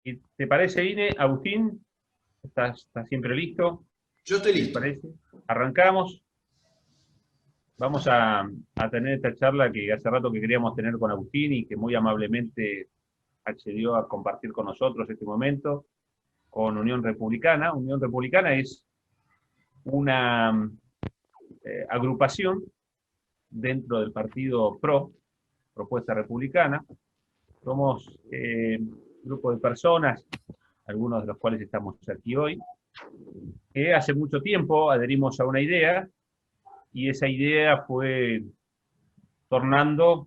¿Y te parece, Ine? Agustín, ¿estás siempre listo? Yo estoy ¿Te listo. parece? Arrancamos. Vamos a tener esta charla que hace rato que queríamos tener con Agustín y que muy amablemente accedió a compartir con nosotros este momento con Unión Republicana. Unión Republicana es una agrupación dentro del partido PRO, Propuesta Republicana. Somos un grupo de personas, algunos de los cuales estamos aquí hoy, que hace mucho tiempo adherimos a una idea y esa idea fue tornando,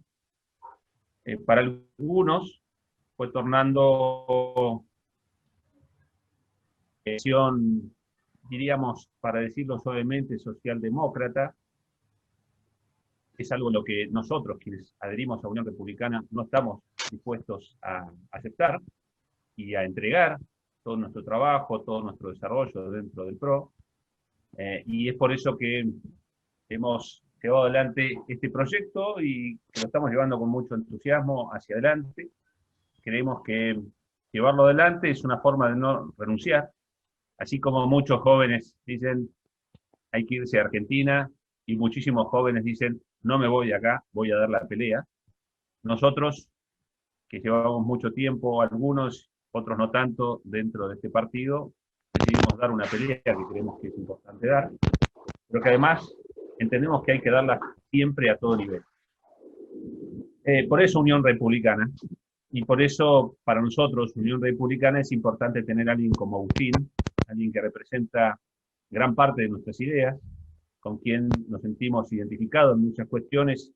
para algunos, fue tornando, diríamos, para decirlo suavemente, socialdemócrata. Es algo lo que nosotros, quienes adherimos a Unión Republicana, no estamos dispuestos a aceptar y a entregar todo nuestro trabajo, todo nuestro desarrollo dentro del PRO. Y es por eso que hemos llevado adelante este proyecto y que lo estamos llevando con mucho entusiasmo hacia adelante. Creemos que llevarlo adelante es una forma de no renunciar, así como muchos jóvenes dicen hay que irse a Argentina y muchísimos jóvenes dicen no me voy de acá, voy a dar la pelea. Nosotros, que llevamos mucho tiempo, algunos, otros no tanto, dentro de este partido, decidimos dar una pelea que creemos que es importante dar, pero que además entendemos que hay que darla siempre a todo nivel. Por eso Unión Republicana, y por eso para nosotros Unión Republicana es importante tener a alguien como Agustín, alguien que representa gran parte de nuestras ideas, con quien nos sentimos identificados en muchas cuestiones,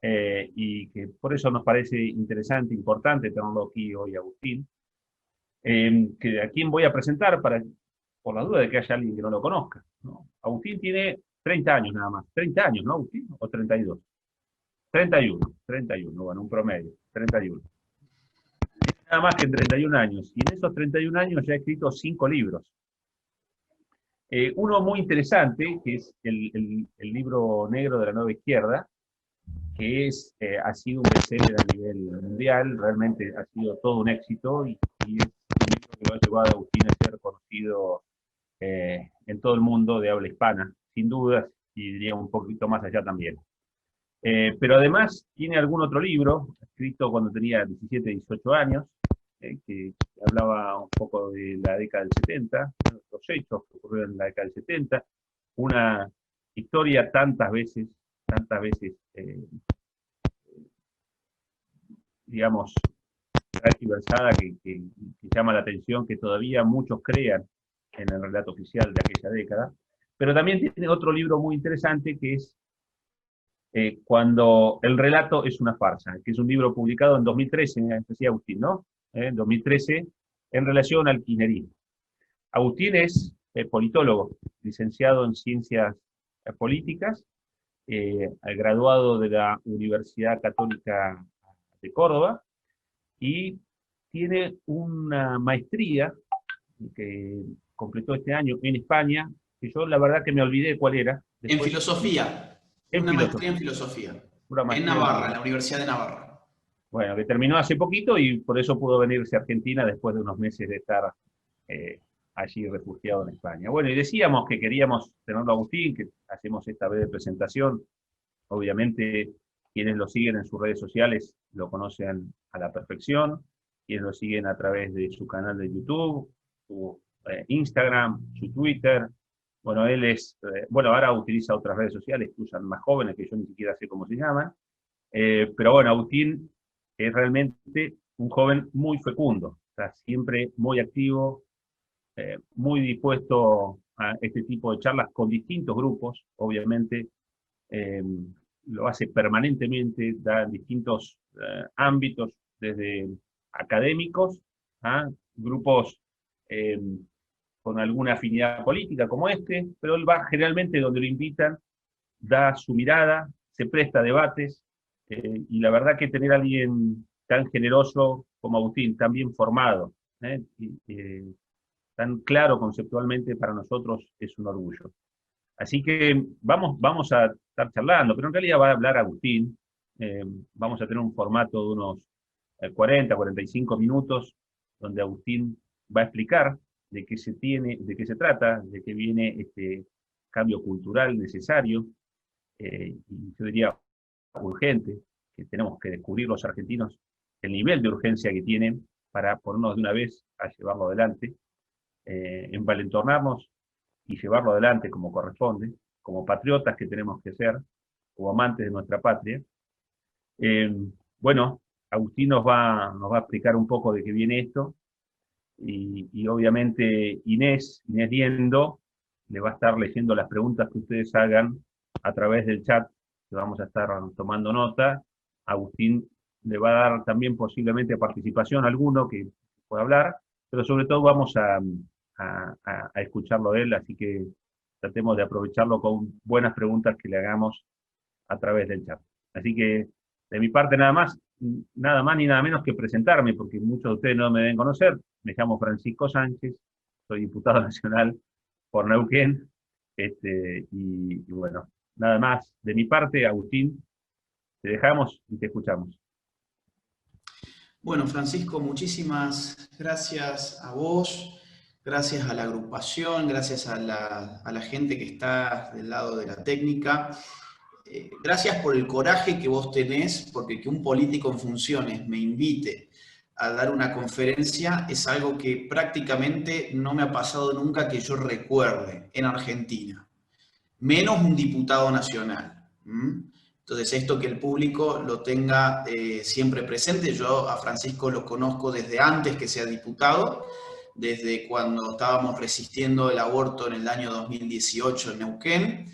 y que por eso nos parece interesante, importante tenerlo aquí hoy, Agustín, que a quien voy a presentar por la duda de que haya alguien que no lo conozca, ¿no? Agustín tiene 30 años nada más, 30 años, ¿no, Agustín? ¿O 32? 31, bueno, un promedio, 31. Nada más que en 31 años, y en esos 31 años ya ha escrito 5 libros. Uno muy interesante, que es el libro negro de la nueva izquierda, que ha sido un bestseller a nivel mundial, realmente ha sido todo un éxito y es un libro que lo ha llevado a Agustín a ser conocido en todo el mundo de habla hispana, sin dudas, y diría un poquito más allá también. Pero además tiene algún otro libro, escrito cuando tenía 17, 18 años, que hablaba un poco de la década del 70, los hechos que ocurrieron en la década del 70, una historia tantas veces, digamos, tergiversada que llama la atención que todavía muchos crean en el relato oficial de aquella década. Pero también tiene otro libro muy interesante que es Cuando el relato es una farsa, que es un libro publicado en 2013, decía Agustín, ¿no? En 2013, en relación al kirchnerismo. Agustín es politólogo, licenciado en Ciencias Políticas, graduado de la Universidad Católica de Córdoba, y tiene una maestría que completó este año en España, que yo la verdad que me olvidé cuál era, En después filosofía, en una maestría en filosofía, filosofía. una En maestría en Navarra, en la filosofía. Universidad de Navarra. Bueno, que terminó hace poquito y por eso pudo venirse a Argentina después de unos meses de estar eh, allí refugiado en España. Bueno, y decíamos que queríamos tenerlo a Agustín, que hacemos esta breve presentación. Obviamente, quienes lo siguen en sus redes sociales lo conocen a la perfección, quienes lo siguen a través de su canal de YouTube, su Instagram, su Twitter. Bueno, bueno, ahora utiliza otras redes sociales que usan más jóvenes, que yo ni siquiera sé cómo se llaman. Pero bueno, Agustín es realmente un joven muy fecundo, está siempre muy activo, muy dispuesto a este tipo de charlas con distintos grupos, obviamente, eh, lo hace permanentemente, da en distintos ámbitos, desde académicos a grupos eh, con alguna afinidad política como este, pero él va generalmente donde lo invitan, da su mirada, se presta a debates, y la verdad que tener a alguien tan generoso como Agustín, tan bien formado, tan claro conceptualmente para nosotros es un orgullo. Así que vamos a estar charlando, pero en realidad va a hablar Agustín. Vamos a tener un formato de unos 40, 45 minutos, donde Agustín va a explicar de qué se trata, de qué viene este cambio cultural necesario, y yo diría urgente, que tenemos que descubrir los argentinos el nivel de urgencia que tienen para ponernos de una vez a llevarlo adelante, envalentonarnos y llevarlo adelante como corresponde, como patriotas que tenemos que ser, como amantes de nuestra patria. Eh, bueno, Agustín nos va a explicar un poco de qué viene esto, y obviamente Inés Liendo le va a estar leyendo las preguntas que ustedes hagan a través del chat, que vamos a estar tomando nota. Agustín le va a dar también posiblemente participación a alguno que pueda hablar, pero sobre todo vamos a escucharlo a él, así que tratemos de aprovecharlo con buenas preguntas que le hagamos a través del chat. Así que, de mi parte, nada más ni nada menos que presentarme, porque muchos de ustedes no me deben conocer. Me llamo Francisco Sánchez, soy diputado nacional por Neuquén, y bueno, nada más. De mi parte, Agustín, te dejamos y te escuchamos. Bueno, Francisco, muchísimas gracias a vos, gracias a la agrupación, gracias a la gente que está del lado de la técnica. Gracias por el coraje que vos tenés, porque que un político en funciones me invite a dar una conferencia es algo que prácticamente no me ha pasado nunca que yo recuerde en Argentina, menos un diputado nacional. Entonces, esto que el público lo tenga siempre presente. Yo a Francisco lo conozco desde antes que sea diputado, desde cuando estábamos resistiendo el aborto en el año 2018 en Neuquén.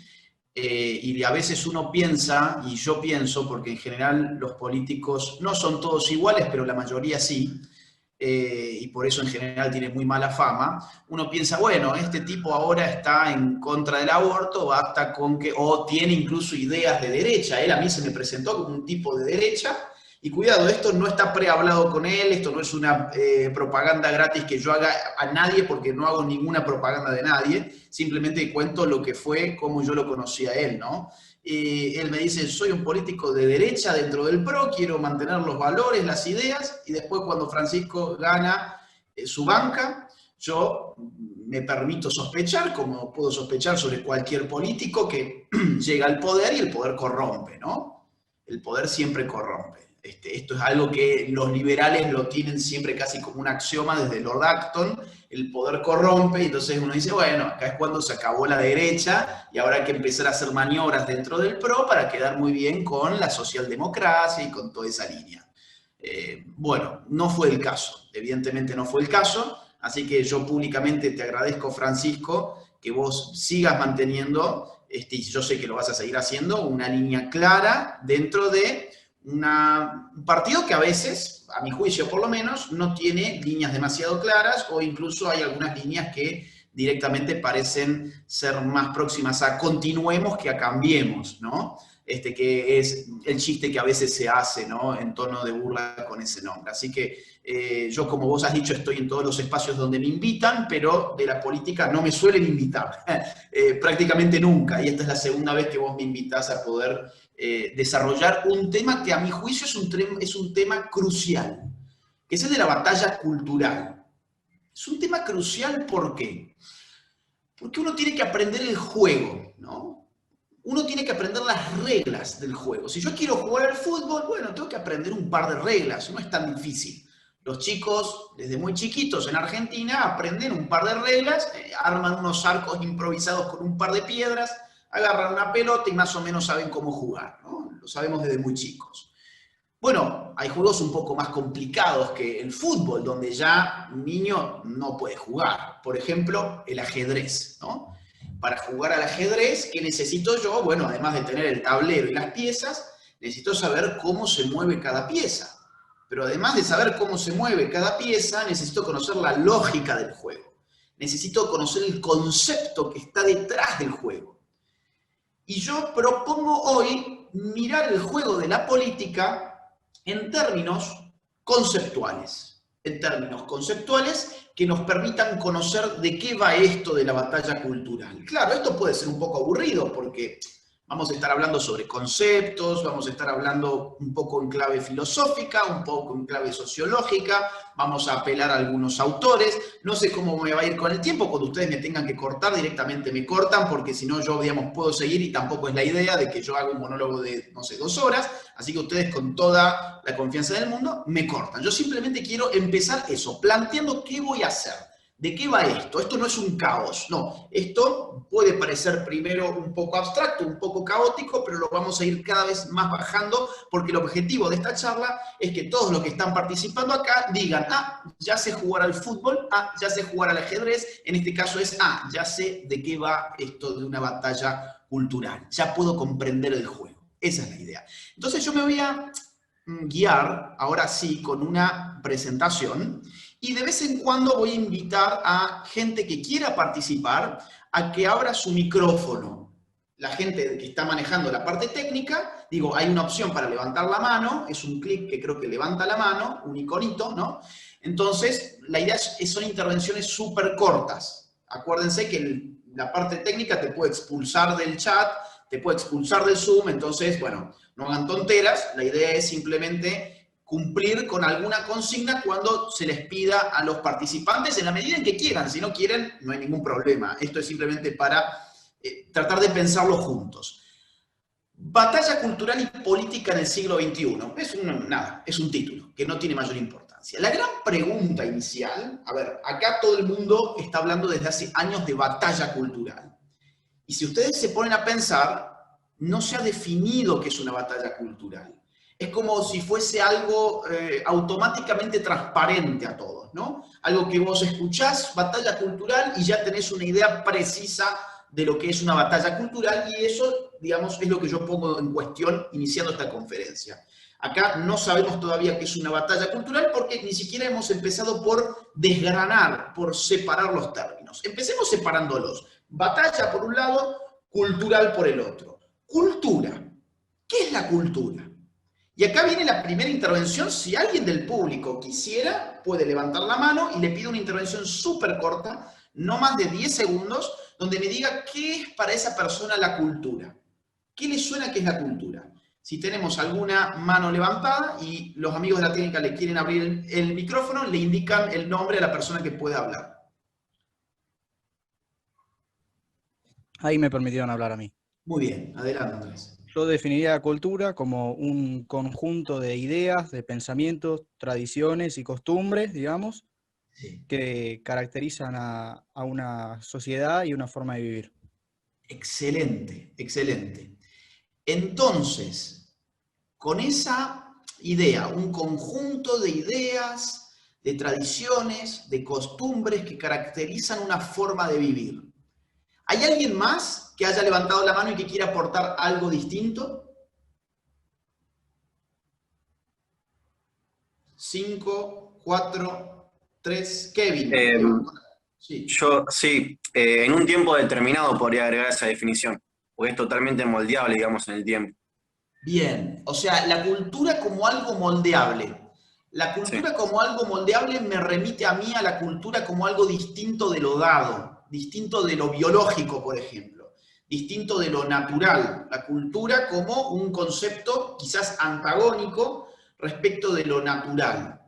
Y a veces uno piensa, y yo pienso, porque en general los políticos no son todos iguales, pero la mayoría sí, y por eso en general tiene muy mala fama, uno piensa, bueno, este tipo ahora está en contra del aborto, basta con que, o tiene incluso ideas de derecha. Él a mí se me presentó como un tipo de derecha, y cuidado, esto no está prehablado con él, esto no es una propaganda gratis que yo haga a nadie, porque no hago ninguna propaganda de nadie, simplemente cuento lo que fue, cómo yo lo conocí a él, ¿no? Él me dice, soy un político de derecha dentro del PRO, quiero mantener los valores, las ideas, y después cuando Francisco gana su banca, yo me permito sospechar, como puedo sospechar sobre cualquier político, que llega al poder y el poder corrompe, ¿no? El poder siempre corrompe. Esto es algo que los liberales lo tienen siempre casi como un axioma desde Lord Acton, el poder corrompe, y entonces uno dice, bueno, acá es cuando se acabó la derecha y ahora hay que empezar a hacer maniobras dentro del PRO para quedar muy bien con la socialdemocracia y con toda esa línea. Bueno, no fue el caso, evidentemente no fue el caso, así que yo públicamente te agradezco, Francisco, que vos sigas manteniendo, y yo sé que lo vas a seguir haciendo, una línea clara dentro de un partido que a veces, a mi juicio por lo menos, no tiene líneas demasiado claras, o incluso hay algunas líneas que directamente parecen ser más próximas a continuemos que a cambiemos, ¿no? Que es el chiste que a veces se hace, ¿no? En tono de burla con ese nombre. Así que yo, como vos has dicho, estoy en todos los espacios donde me invitan, pero de la política no me suelen invitar, prácticamente nunca, y esta es la segunda vez que vos me invitás a poder desarrollar un tema que a mi juicio es un tema crucial, que es el de la batalla cultural. Es un tema crucial, ¿por qué? Porque uno tiene que aprender el juego, ¿no? Uno tiene que aprender las reglas del juego. Si yo quiero jugar al fútbol, bueno, tengo que aprender un par de reglas, no es tan difícil. Los chicos, desde muy chiquitos en Argentina, aprenden un par de reglas, arman unos arcos improvisados con un par de piedras, agarran una pelota y más o menos saben cómo jugar, ¿no? Lo sabemos desde muy chicos. Bueno, hay juegos un poco más complicados que el fútbol, donde ya un niño no puede jugar. Por ejemplo, el ajedrez, ¿no? Para jugar al ajedrez, ¿qué necesito yo? Bueno, además de tener el tablero y las piezas, necesito saber cómo se mueve cada pieza. Pero además de saber cómo se mueve cada pieza, necesito conocer la lógica del juego. Necesito conocer el concepto que está detrás del juego. Y yo propongo hoy mirar el juego de la política en términos conceptuales. En términos conceptuales que nos permitan conocer de qué va esto de la batalla cultural. Claro, esto puede ser un poco aburrido porque Vamos a estar hablando sobre conceptos, vamos a estar hablando un poco en clave filosófica, un poco en clave sociológica, vamos a apelar a algunos autores. No sé cómo me va a ir con el tiempo, cuando ustedes me tengan que cortar directamente me cortan, porque si no yo, digamos, puedo seguir y tampoco es la idea de que yo haga un monólogo de, no sé, 2 horas, así que ustedes con toda la confianza del mundo me cortan. Yo simplemente quiero empezar eso, planteando qué voy a hacer. ¿De qué va esto? Esto no es un caos, no. Esto puede parecer primero un poco abstracto, un poco caótico, pero lo vamos a ir cada vez más bajando, porque el objetivo de esta charla es que todos los que están participando acá digan, ah, ya sé jugar al fútbol, ah, ya sé jugar al ajedrez, en este caso es, ah, ya sé de qué va esto de una batalla cultural, ya puedo comprender el juego. Esa es la idea. Entonces yo me voy a guiar, ahora sí, con una presentación, y de vez en cuando voy a invitar a gente que quiera participar a que abra su micrófono. La gente que está manejando la parte técnica, digo, hay una opción para levantar la mano, es un clic que creo que levanta la mano, un iconito, ¿no? Entonces, la idea son intervenciones súper cortas. Acuérdense que la parte técnica te puede expulsar del chat, te puede expulsar del Zoom, entonces, bueno, no hagan tonteras, la idea es simplemente cumplir con alguna consigna cuando se les pida a los participantes en la medida en que quieran. Si no quieren, no hay ningún problema. Esto es simplemente para tratar de pensarlo juntos. Batalla cultural y política en el siglo XXI. Es un título que no tiene mayor importancia. La gran pregunta inicial, a ver, acá todo el mundo está hablando desde hace años de batalla cultural. Y si ustedes se ponen a pensar, no se ha definido qué es una batalla cultural. Es como si fuese algo automáticamente transparente a todos, ¿no? Algo que vos escuchás, batalla cultural, y ya tenés una idea precisa de lo que es una batalla cultural, y eso, digamos, es lo que yo pongo en cuestión iniciando esta conferencia. Acá no sabemos todavía qué es una batalla cultural porque ni siquiera hemos empezado por desgranar, por separar los términos. Empecemos separándolos. Batalla por un lado, cultural por el otro. Cultura. ¿Qué es la cultura? Y acá viene la primera intervención. Si alguien del público quisiera, puede levantar la mano y le pido una intervención súper corta, no más de 10 segundos, donde me diga qué es para esa persona la cultura. ¿Qué le suena que es la cultura? Si tenemos alguna mano levantada y los amigos de la técnica le quieren abrir el micrófono, le indican el nombre a la persona que puede hablar. Ahí me permitieron hablar a mí. Muy bien, adelante Andrés. Yo definiría la cultura como un conjunto de ideas, de pensamientos, tradiciones y costumbres, digamos, Sí. que caracterizan a una sociedad y una forma de vivir. Excelente, excelente. Entonces, con esa idea, un conjunto de ideas, de tradiciones, de costumbres que caracterizan una forma de vivir. ¿Hay alguien más que haya levantado la mano y que quiera aportar algo distinto? 5, 4, 3, Kevin. Sí. Yo sí, en un tiempo determinado podría agregar esa definición, porque es totalmente moldeable, digamos, en el tiempo. Bien, o sea, la cultura como algo moldeable. La cultura como algo moldeable me remite a mí a la cultura como algo distinto de lo dado, distinto de lo biológico, por ejemplo, distinto de lo natural. La cultura como un concepto quizás antagónico respecto de lo natural.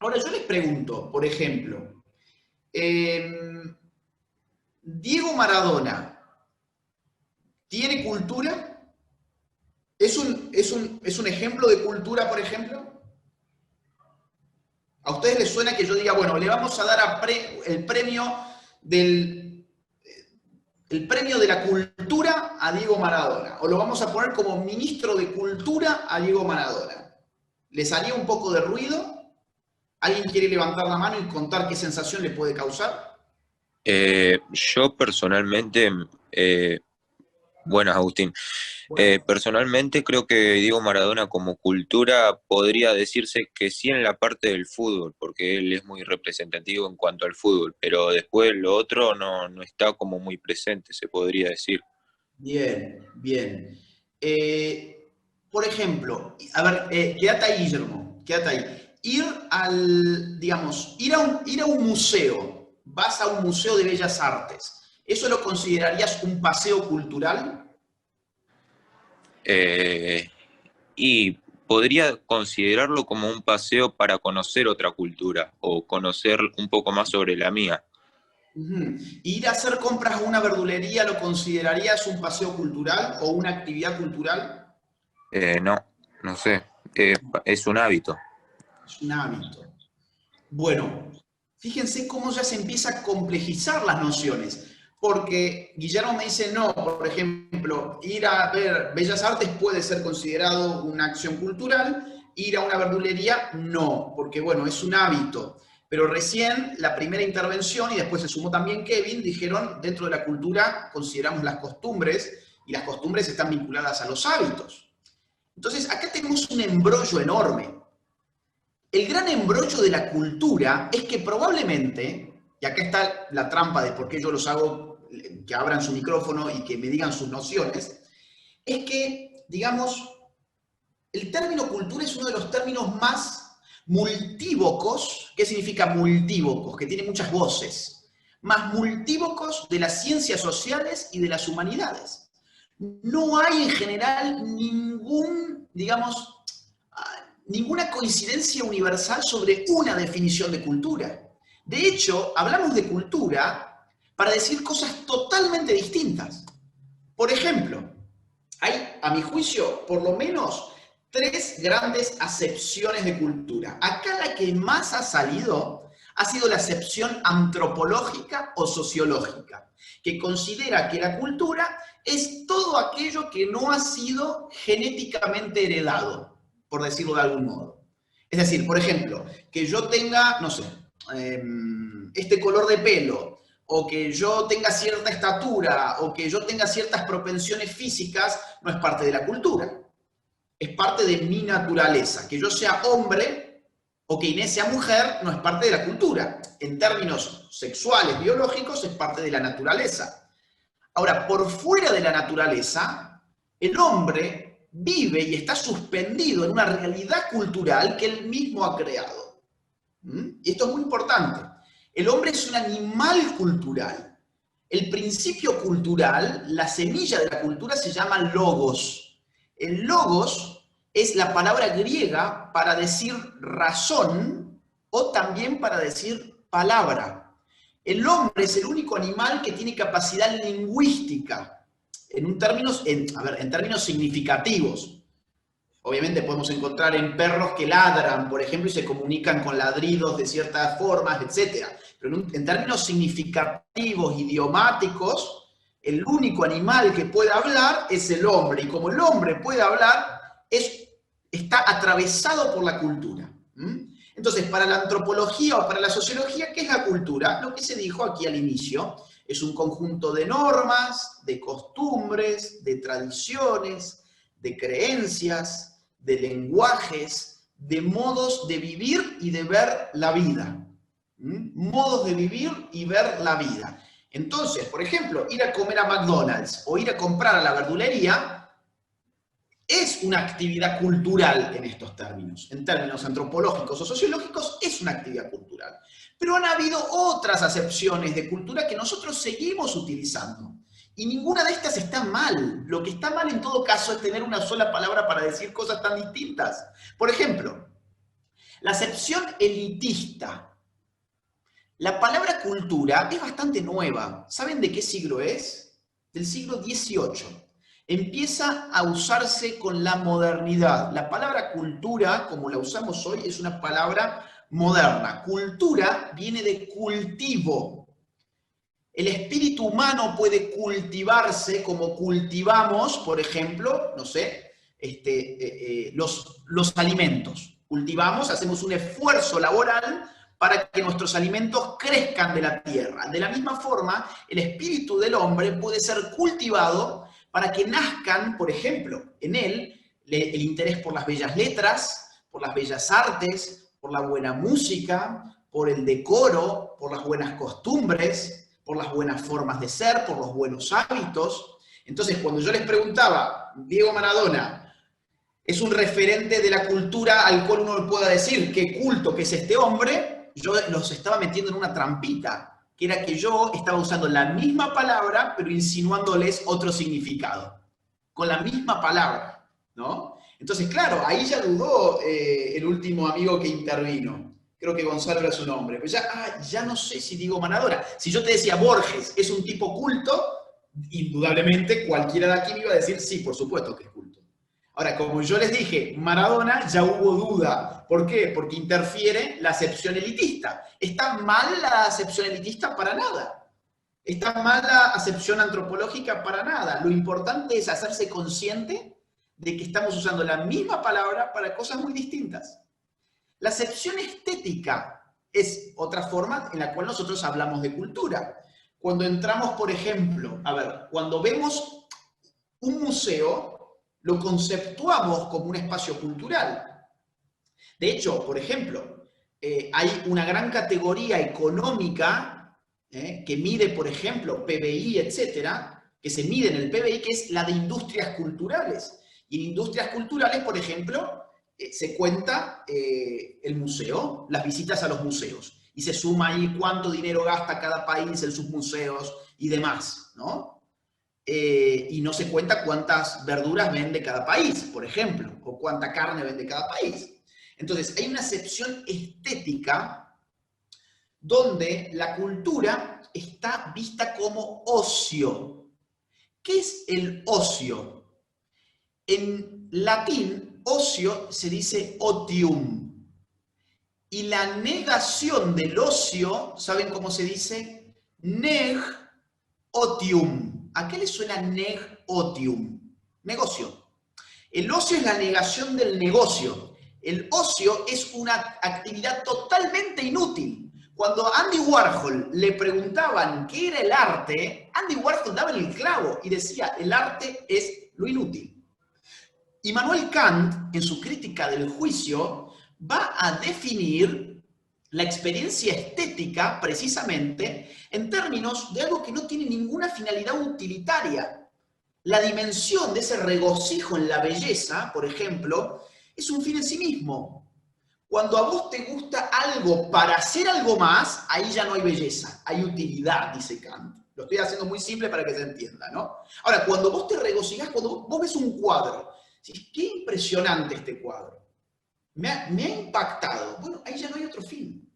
Ahora, yo les pregunto, por ejemplo, Diego Maradona, ¿tiene cultura? ¿Es un ejemplo de cultura, por ejemplo? ¿A ustedes les suena que yo diga, bueno, le vamos a dar el premio de la cultura a Diego Maradona? O lo vamos a poner como ministro de cultura a Diego Maradona. ¿Les haría un poco de ruido? ¿Alguien quiere levantar la mano y contar qué sensación le puede causar? Yo personalmente, buenas Agustín, personalmente creo que Diego Maradona como cultura podría decirse que sí en la parte del fútbol, porque él es muy representativo en cuanto al fútbol, pero después lo otro no está como muy presente, se podría decir. Bien, bien. Por ejemplo, a ver, quédate ahí, Guillermo, quédate ahí. Ir a un museo, vas a un museo de bellas artes, ¿eso lo considerarías un paseo cultural? Y podría considerarlo como un paseo para conocer otra cultura o conocer un poco más sobre la mía. ¿Ir a hacer compras a una verdulería lo considerarías un paseo cultural o una actividad cultural? No sé, es un hábito. Es un hábito. Bueno, fíjense cómo ya se empieza a complejizar las nociones. Porque Guillermo me dice, no, por ejemplo, ir a ver Bellas Artes puede ser considerado una acción cultural, ir a una verdulería no, porque bueno, es un hábito. Pero recién la primera intervención, y después se sumó también Kevin, dijeron, dentro de la cultura consideramos las costumbres, y las costumbres están vinculadas a los hábitos. Entonces, acá tenemos un embrollo enorme. El gran embrollo de la cultura es que probablemente, y acá está la trampa de por qué yo los hago que abran su micrófono y que me digan sus nociones, es que, digamos, el término cultura es uno de los términos más multívocos. ¿Qué significa multívocos? Que tiene muchas voces. Más multívocos de las ciencias sociales y de las humanidades. No hay en general ninguna coincidencia universal sobre una definición de cultura. De hecho, hablamos de cultura para decir cosas totalmente distintas. Por ejemplo, hay, a mi juicio, por lo menos 3 grandes acepciones de cultura. Acá la que más ha salido ha sido la acepción antropológica o sociológica, que considera que la cultura es todo aquello que no ha sido genéticamente heredado, por decirlo de algún modo. Es decir, por ejemplo, que yo tenga, no sé, este color de pelo, o que yo tenga cierta estatura, o que yo tenga ciertas propensiones físicas, no es parte de la cultura. Es parte de mi naturaleza. Que yo sea hombre o que Inés sea mujer no es parte de la cultura. En términos sexuales, biológicos, es parte de la naturaleza. Ahora, por fuera de la naturaleza, el hombre vive y está suspendido en una realidad cultural que él mismo ha creado. Y esto es muy importante. El hombre es un animal cultural. El principio cultural, la semilla de la cultura, se llama logos. El logos es la palabra griega para decir razón o también para decir palabra. El hombre es el único animal que tiene capacidad lingüística, en términos significativos. Obviamente podemos encontrar en perros que ladran, por ejemplo, y se comunican con ladridos de ciertas formas, etc. Pero en términos significativos, idiomáticos, el único animal que puede hablar es el hombre. Y como el hombre puede hablar, está atravesado por la cultura. Entonces, para la antropología o para la sociología, ¿qué es la cultura? Lo que se dijo aquí al inicio, es un conjunto de normas, de costumbres, de tradiciones, de creencias, de lenguajes, de modos de vivir y de ver la vida. Modos de vivir y ver la vida. Entonces, por ejemplo, ir a comer a McDonald's o ir a comprar a la verdulería es una actividad cultural en estos términos. En términos antropológicos o sociológicos es una actividad cultural. Pero han habido otras acepciones de cultura que nosotros seguimos utilizando. Y ninguna de estas está mal. Lo que está mal en todo caso es tener una sola palabra para decir cosas tan distintas. Por ejemplo, la acepción elitista. La palabra cultura es bastante nueva. ¿Saben de qué siglo es? Del siglo XVIII. Empieza a usarse con la modernidad. La palabra cultura, como la usamos hoy, es una palabra moderna. Cultura viene de cultivo. El espíritu humano puede cultivarse como cultivamos, por ejemplo, no sé, los alimentos. Cultivamos, hacemos un esfuerzo laboral para que nuestros alimentos crezcan de la tierra. De la misma forma, el espíritu del hombre puede ser cultivado para que nazcan, por ejemplo, en él el interés por las bellas letras, por las bellas artes, por la buena música, por el decoro, por las buenas costumbres, por las buenas formas de ser, por los buenos hábitos. Entonces, cuando yo les preguntaba, Diego Maradona es un referente de la cultura al cual uno pueda decir qué culto que es este hombre, yo los estaba metiendo en una trampita, que era que yo estaba usando la misma palabra, pero insinuándoles otro significado. Con la misma palabra. ¿no? Entonces, claro, ahí ya dudó el último amigo que intervino. Creo que Gonzalo era su nombre. Pues ya no sé si digo Maradona. Si yo te decía Borges es un tipo culto, indudablemente cualquiera de aquí me iba a decir, sí, por supuesto que es culto. Ahora, como yo les dije, Maradona, ya hubo duda. ¿Por qué? Porque interfiere la acepción elitista. ¿Está mal la acepción elitista? Para nada. ¿Está mal la acepción antropológica? Para nada. Lo importante es hacerse consciente de que estamos usando la misma palabra para cosas muy distintas. La acepción estética es otra forma en la cual nosotros hablamos de cultura. Cuando entramos, por ejemplo, cuando vemos un museo, lo conceptuamos como un espacio cultural. De hecho, por ejemplo, hay una gran categoría económica que mide, por ejemplo, PBI, etcétera, que se mide en el PBI, que es la de industrias culturales. Y en industrias culturales, por ejemplo, se cuenta el museo, las visitas a los museos, y se suma ahí cuánto dinero gasta cada país en sus museos y demás, ¿no? Y no se cuenta cuántas verduras vende cada país, por ejemplo, o cuánta carne vende cada país. Entonces, hay una acepción estética donde la cultura está vista como ocio. ¿Qué es el ocio? En latín, ocio se dice otium. Y la negación del ocio, ¿saben cómo se dice? Neg otium. ¿A qué le suena neg otium? Negocio. El ocio es la negación del negocio. El ocio es una actividad totalmente inútil. Cuando a Andy Warhol le preguntaban qué era el arte, Andy Warhol daba en el clavo y decía, el arte es lo inútil. Immanuel Kant, en su crítica del juicio, va a definir la experiencia estética, precisamente, en términos de algo que no tiene ninguna finalidad utilitaria. La dimensión de ese regocijo en la belleza, por ejemplo, es un fin en sí mismo. Cuando a vos te gusta algo para hacer algo más, ahí ya no hay belleza, hay utilidad, dice Kant. Lo estoy haciendo muy simple para que se entienda, ¿no? Ahora, cuando vos te regocijás, cuando vos ves un cuadro, ¿sí? Qué impresionante este cuadro. Me ha impactado. Bueno, ahí ya no hay otro fin.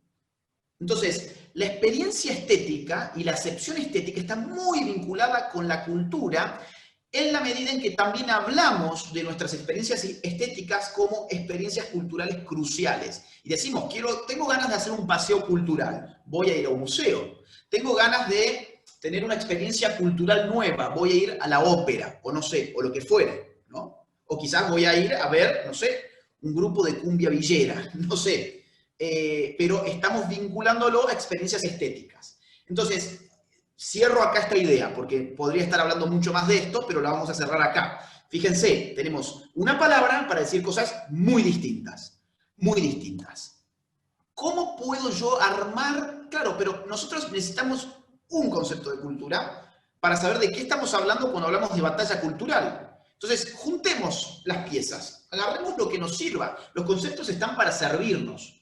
Entonces, la experiencia estética y la acepción estética está muy vinculada con la cultura en la medida en que también hablamos de nuestras experiencias estéticas como experiencias culturales cruciales. Y decimos, tengo ganas de hacer un paseo cultural, voy a ir a un museo. Tengo ganas de tener una experiencia cultural nueva, voy a ir a la ópera, o no sé, o lo que fuere, ¿no? O quizás voy a ir a ver, no sé, un grupo de cumbia villera, no sé. Pero estamos vinculándolo a experiencias estéticas. Entonces, cierro acá esta idea, porque podría estar hablando mucho más de esto, pero la vamos a cerrar acá. Fíjense, tenemos una palabra para decir cosas muy distintas, muy distintas. ¿Cómo puedo yo armar? Claro, pero nosotros necesitamos un concepto de cultura para saber de qué estamos hablando cuando hablamos de batalla cultural. Entonces, juntemos las piezas, agarremos lo que nos sirva. Los conceptos están para servirnos.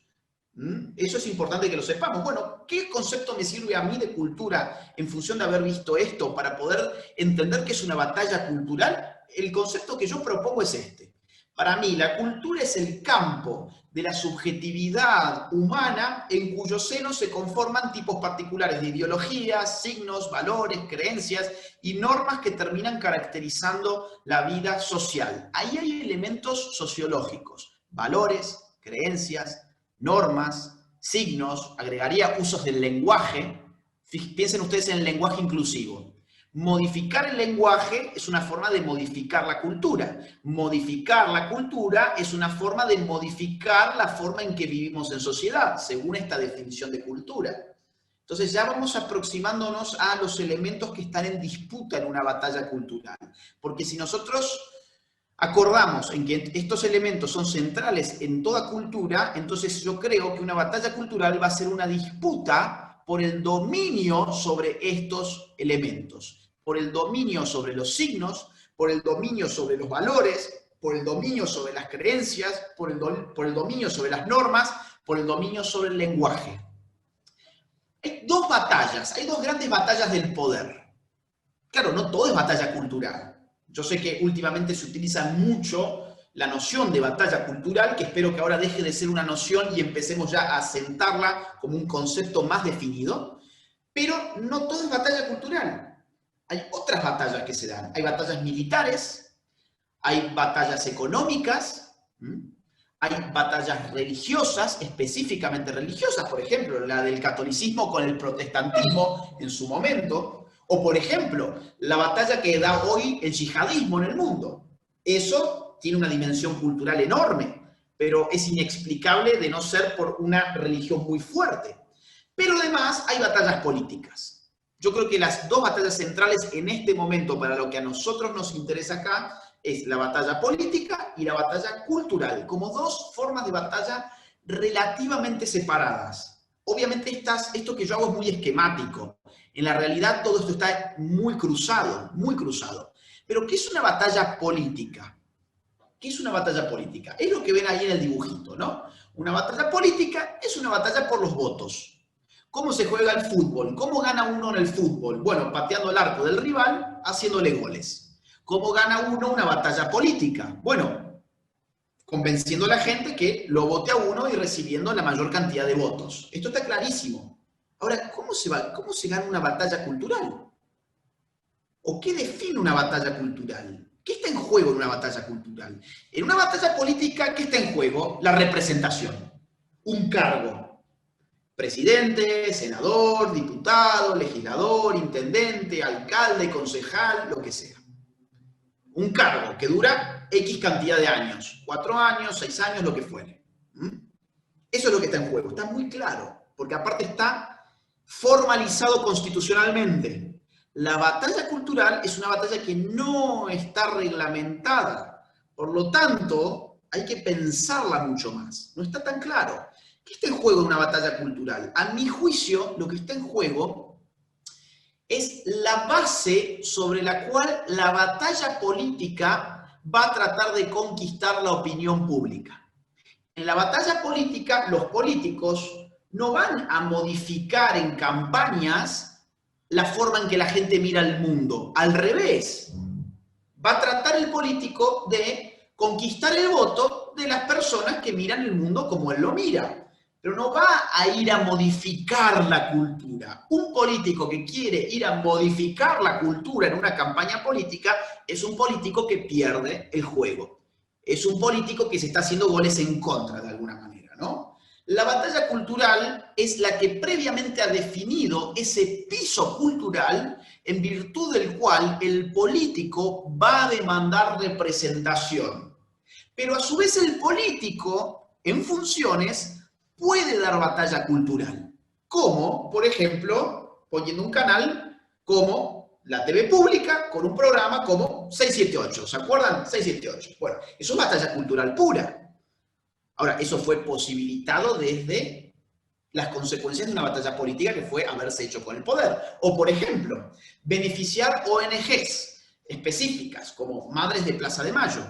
Eso es importante que lo sepamos. Bueno, ¿qué concepto me sirve a mí de cultura en función de haber visto esto para poder entender que es una batalla cultural? El concepto que yo propongo es este. Para mí, la cultura es el campo de la subjetividad humana en cuyo seno se conforman tipos particulares de ideologías, signos, valores, creencias y normas que terminan caracterizando la vida social. Ahí hay elementos sociológicos, valores, creencias, normas, signos, agregaría usos del lenguaje. Piensen ustedes en el lenguaje inclusivo. Modificar el lenguaje es una forma de modificar la cultura. Modificar la cultura es una forma de modificar la forma en que vivimos en sociedad, según esta definición de cultura. Entonces ya vamos aproximándonos a los elementos que están en disputa en una batalla cultural. Porque si nosotros acordamos en que estos elementos son centrales en toda cultura, entonces yo creo que una batalla cultural va a ser una disputa por el dominio sobre estos elementos, por el dominio sobre los signos, por el dominio sobre los valores, por el dominio sobre las creencias, por el dominio sobre las normas, por el dominio sobre el lenguaje. Hay dos batallas, hay dos grandes batallas del poder. Claro, no todo es batalla cultural. Yo sé que últimamente se utiliza mucho la noción de batalla cultural, que espero que ahora deje de ser una noción y empecemos ya a sentarla como un concepto más definido, pero no todo es batalla cultural. Hay otras batallas que se dan. Hay batallas militares, hay batallas económicas, hay batallas religiosas, específicamente religiosas, por ejemplo, la del catolicismo con el protestantismo en su momento, o por ejemplo, la batalla que da hoy el yihadismo en el mundo. Eso tiene una dimensión cultural enorme, pero es inexplicable de no ser por una religión muy fuerte. Pero además hay batallas políticas. Yo creo que las dos batallas centrales en este momento para lo que a nosotros nos interesa acá es la batalla política y la batalla cultural, como dos formas de batalla relativamente separadas. Obviamente esto que yo hago es muy esquemático. En la realidad todo esto está muy cruzado, muy cruzado. Pero ¿qué es una batalla política? ¿Qué es una batalla política? Es lo que ven ahí en el dibujito, ¿no? Una batalla política es una batalla por los votos. ¿Cómo se juega el fútbol? ¿Cómo gana uno en el fútbol? Bueno, pateando el arco del rival, haciéndole goles. ¿Cómo gana uno una batalla política? Bueno, convenciendo a la gente que lo vote a uno y recibiendo la mayor cantidad de votos. Esto está clarísimo. Ahora, ¿cómo se gana una batalla cultural? ¿O qué define una batalla cultural? ¿Qué está en juego en una batalla cultural? En una batalla política, ¿qué está en juego? La representación. Un cargo. Presidente, senador, diputado, legislador, intendente, alcalde, concejal, lo que sea. Un cargo que dura X cantidad de años. 4 años, 6 años, lo que fuere. Eso es lo que está en juego. Está muy claro. Porque aparte está formalizado constitucionalmente. La batalla cultural es una batalla que no está reglamentada. Por lo tanto, hay que pensarla mucho más. No está tan claro. ¿Qué está en juego en una batalla cultural? A mi juicio, lo que está en juego es la base sobre la cual la batalla política va a tratar de conquistar la opinión pública. En la batalla política, los políticos no van a modificar en campañas la forma en que la gente mira el mundo. Al revés, va a tratar el político de conquistar el voto de las personas que miran el mundo como él lo mira. Pero no va a ir a modificar la cultura. Un político que quiere ir a modificar la cultura en una campaña política es un político que pierde el juego. Es un político que se está haciendo goles en contra de alguna manera, ¿no? La batalla cultural es la que previamente ha definido ese piso cultural en virtud del cual el político va a demandar representación. Pero a su vez el político, en funciones, puede dar batalla cultural. Como, por ejemplo, poniendo un canal como la TV pública con un programa como 678. ¿Se acuerdan? 678. Bueno, eso es batalla cultural pura. Ahora, eso fue posibilitado desde las consecuencias de una batalla política que fue haberse hecho con el poder. O, por ejemplo, beneficiar ONGs específicas, como Madres de Plaza de Mayo.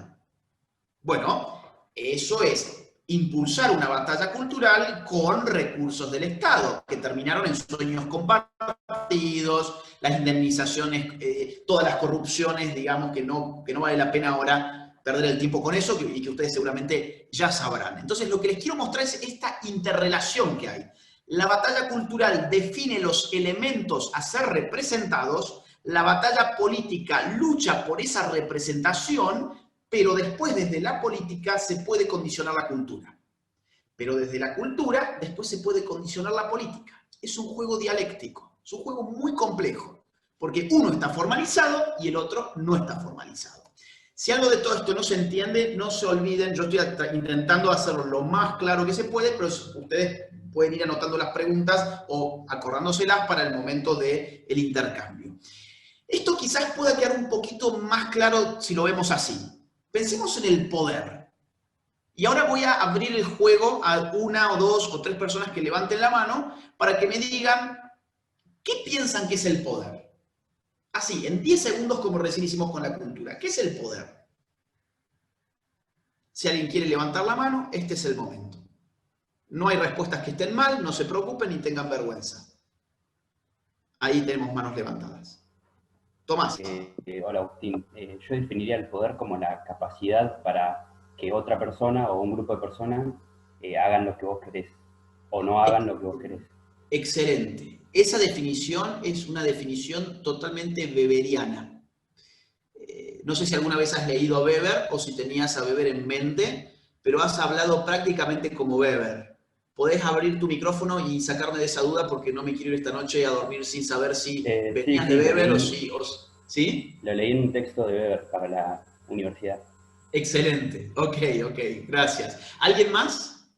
Bueno, eso es impulsar una batalla cultural con recursos del Estado, que terminaron en sueños compartidos, las indemnizaciones, todas las corrupciones, digamos, que no vale la pena ahora perder el tiempo con eso y que ustedes seguramente ya sabrán. Entonces, lo que les quiero mostrar es esta interrelación que hay. La batalla cultural define los elementos a ser representados, la batalla política lucha por esa representación, pero después desde la política se puede condicionar la cultura. Pero desde la cultura después se puede condicionar la política. Es un juego dialéctico, es un juego muy complejo, porque uno está formalizado y el otro no está formalizado. Si algo de todo esto no se entiende, no se olviden, yo estoy intentando hacerlo lo más claro que se puede, pero ustedes pueden ir anotando las preguntas o acordándoselas para el momento del intercambio. Esto quizás pueda quedar un poquito más claro si lo vemos así. Pensemos en el poder. Y ahora voy a abrir el juego a 1 o 2 o 3 personas que levanten la mano para que me digan qué piensan que es el poder. Así, en 10 segundos como recién hicimos con la cultura. ¿Qué es el poder? Si alguien quiere levantar la mano, este es el momento. No hay respuestas que estén mal, no se preocupen ni tengan vergüenza. Ahí tenemos manos levantadas. Tomás. Hola Agustín, yo definiría el poder como la capacidad para que otra persona o un grupo de personas hagan lo que vos querés, o no hagan lo que vos querés. Excelente. Esa definición es una definición totalmente weberiana. No sé si alguna vez has leído a Weber o si tenías a Weber en mente, pero has hablado prácticamente como Weber. ¿Podés abrir tu micrófono y sacarme de esa duda? Porque no me quiero ir esta noche a dormir sin saber si venías de Weber o si... ¿Sí? Lo leí en un texto de Weber para la universidad. Excelente. Ok, gracias. ¿Alguien más?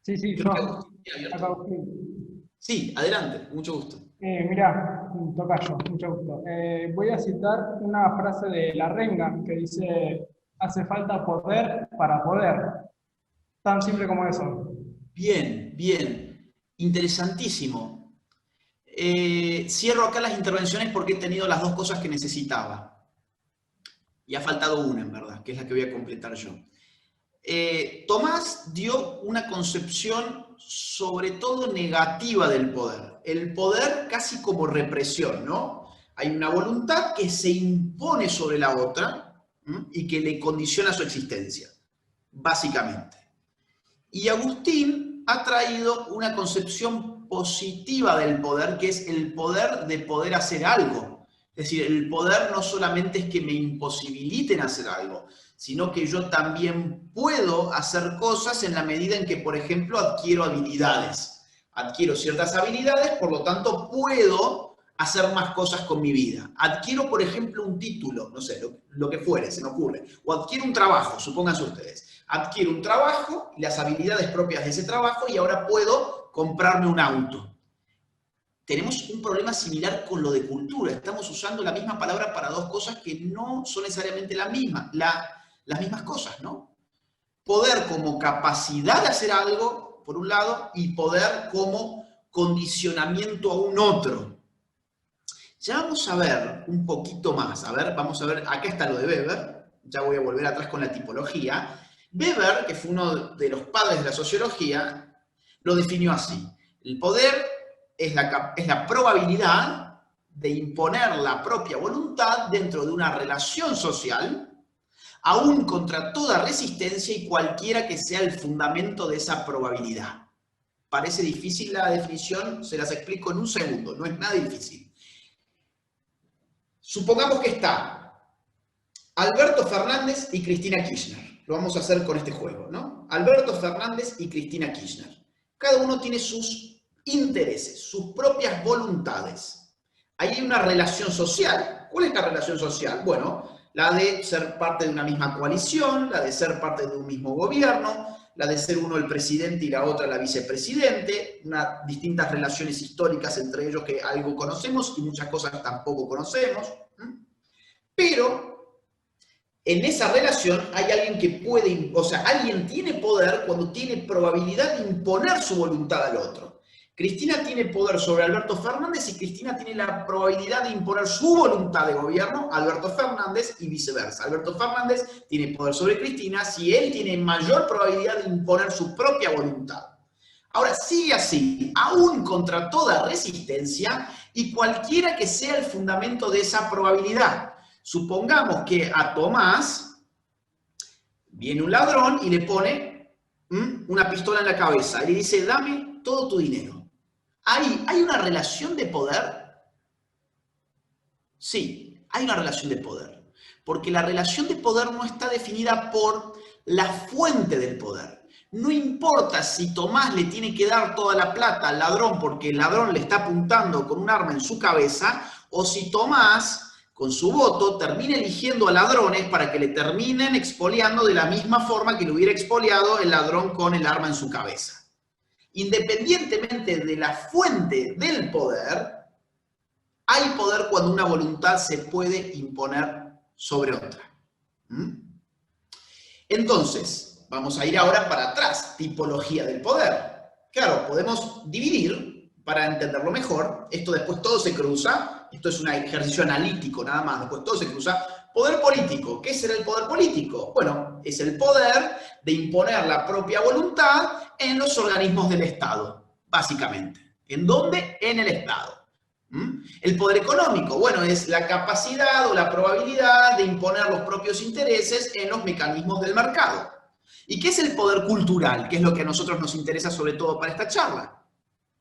Sí, yo. Sí, adelante, mucho gusto. Mirá, tocayo, mucho gusto. Voy a citar una frase de La Renga que dice: hace falta poder para poder. Tan simple como eso. Bien. Interesantísimo. Cierro acá las intervenciones porque he tenido las dos cosas que necesitaba. Y ha faltado una, en verdad, que es la que voy a completar yo. Tomás dio una concepción sobre todo negativa del poder. El poder casi como represión, ¿no? Hay una voluntad que se impone sobre la otra y que le condiciona su existencia, básicamente. Y Agustín ha traído una concepción positiva del poder, que es el poder de poder hacer algo. Es decir, el poder no solamente es que me imposibiliten hacer algo, sino que yo también puedo hacer cosas en la medida en que, por ejemplo, adquiero habilidades. Adquiero ciertas habilidades, por lo tanto, puedo hacer más cosas con mi vida. Adquiero, por ejemplo, un título, no sé, lo que fuere, se me ocurre. O adquiero un trabajo, supónganse ustedes. Adquiero un trabajo y las habilidades propias de ese trabajo y ahora puedo comprarme un auto. Tenemos un problema similar con lo de cultura. Estamos usando la misma palabra para dos cosas que no son necesariamente las mismas cosas, ¿no? Poder como capacidad de hacer algo, por un lado, y poder como condicionamiento a un otro. Ya vamos a ver un poquito más. A ver, vamos a ver, acá está lo de Weber. Ya voy a volver atrás con la tipología. Weber, que fue uno de los padres de la sociología, lo definió así. El poder es la probabilidad de imponer la propia voluntad dentro de una relación social, aún contra toda resistencia y cualquiera que sea el fundamento de esa probabilidad. Parece difícil la definición, se las explico en un segundo, no es nada difícil. Supongamos que está Alberto Fernández y Cristina Kirchner. Lo vamos a hacer con este juego, ¿no? Alberto Fernández y Cristina Kirchner. Cada uno tiene sus intereses, sus propias voluntades. Ahí hay una relación social. ¿Cuál es la relación social? Bueno, la de ser parte de una misma coalición, la de ser parte de un mismo gobierno, la de ser uno el presidente y la otra la vicepresidente, distintas relaciones históricas entre ellos que algo conocemos y muchas cosas tampoco conocemos. Pero en esa relación hay alguien que puede, o sea, alguien tiene poder cuando tiene probabilidad de imponer su voluntad al otro. Cristina tiene poder sobre Alberto Fernández y Cristina tiene la probabilidad de imponer su voluntad de gobierno a Alberto Fernández y viceversa. Alberto Fernández tiene poder sobre Cristina si él tiene mayor probabilidad de imponer su propia voluntad. Ahora, sigue así, aún contra toda resistencia y cualquiera que sea el fundamento de esa probabilidad. Supongamos que a Tomás viene un ladrón y le pone una pistola en la cabeza y le dice: dame todo tu dinero. ¿Hay una relación de poder? Sí, hay una relación de poder. Porque la relación de poder no está definida por la fuente del poder. No importa si Tomás le tiene que dar toda la plata al ladrón porque el ladrón le está apuntando con un arma en su cabeza, o si Tomás, con su voto, termina eligiendo a ladrones para que le terminen expoliando de la misma forma que le hubiera expoliado el ladrón con el arma en su cabeza. Independientemente de la fuente del poder, hay poder cuando una voluntad se puede imponer sobre otra. Entonces, vamos a ir ahora para atrás, tipología del poder. Claro, podemos dividir para entenderlo mejor. Esto después todo se cruza. Esto es un ejercicio analítico nada más. Después todo se cruza. Poder político. ¿Qué será el poder político? Bueno, es el poder de imponer la propia voluntad en los organismos del Estado, básicamente. ¿En dónde? En el Estado. El poder económico, bueno, es la capacidad o la probabilidad de imponer los propios intereses en los mecanismos del mercado. ¿Y qué es el poder cultural? Que es lo que a nosotros nos interesa sobre todo para esta charla.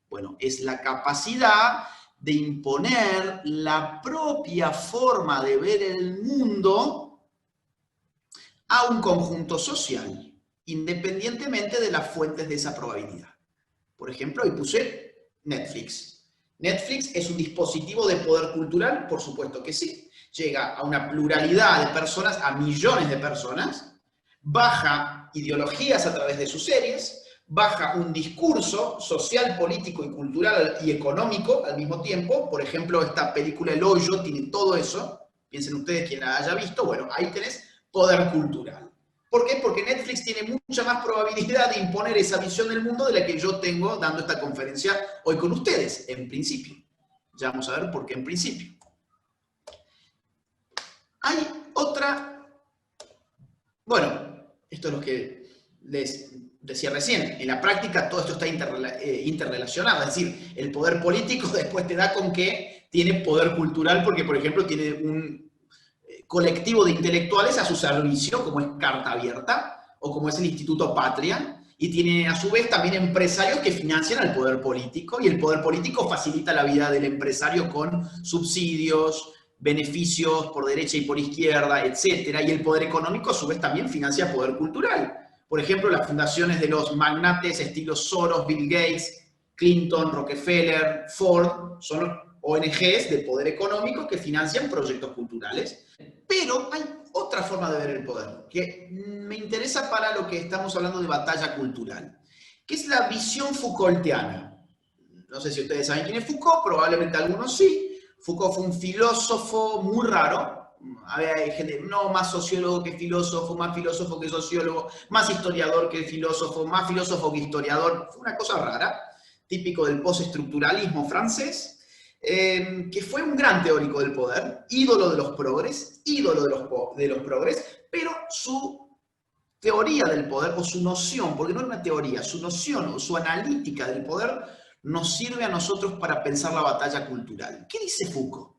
Bueno, es la capacidad de imponer la propia forma de ver el mundo a un conjunto social, independientemente de las fuentes de esa probabilidad. Por ejemplo, hoy puse Netflix. ¿Netflix es un dispositivo de poder cultural? Por supuesto que sí. Llega a una pluralidad de personas, a millones de personas, baja ideologías a través de sus series, baja un discurso social, político y cultural y económico al mismo tiempo. Por ejemplo, esta película El Hoyo tiene todo eso. Piensen ustedes quien la haya visto. Bueno, ahí tenés poder cultural. ¿Por qué? Porque Netflix tiene mucha más probabilidad de imponer esa visión del mundo de la que yo tengo dando esta conferencia hoy con ustedes, en principio. Ya vamos a ver por qué en principio. Hay otra... Bueno, esto es lo que les decía recién. En la práctica todo esto está interrelacionado. Es decir, el poder político después te da con que tiene poder cultural porque, por ejemplo, tiene un colectivo de intelectuales a su servicio, como es Carta Abierta, o como es el Instituto Patria, y tiene a su vez también empresarios que financian al poder político, y el poder político facilita la vida del empresario con subsidios, beneficios por derecha y por izquierda, etcétera, y el poder económico a su vez también financia poder cultural. Por ejemplo, las fundaciones de los magnates estilo Soros, Bill Gates, Clinton, Rockefeller, Ford, son ONGs de poder económico que financian proyectos culturales. Pero hay otra forma de ver el poder, que me interesa para lo que estamos hablando de batalla cultural, que es la visión Foucaultiana. No sé si ustedes saben quién es Foucault, probablemente algunos sí. Foucault fue un filósofo muy raro. Hay gente, no, más sociólogo que filósofo que sociólogo, más historiador que filósofo que historiador. Fue una cosa rara, típico del postestructuralismo francés. Que fue un gran teórico del poder, ídolo de los progres, pero su teoría del poder, o su noción, porque no es una teoría, su noción o su analítica del poder nos sirve a nosotros para pensar la batalla cultural. ¿Qué dice Foucault?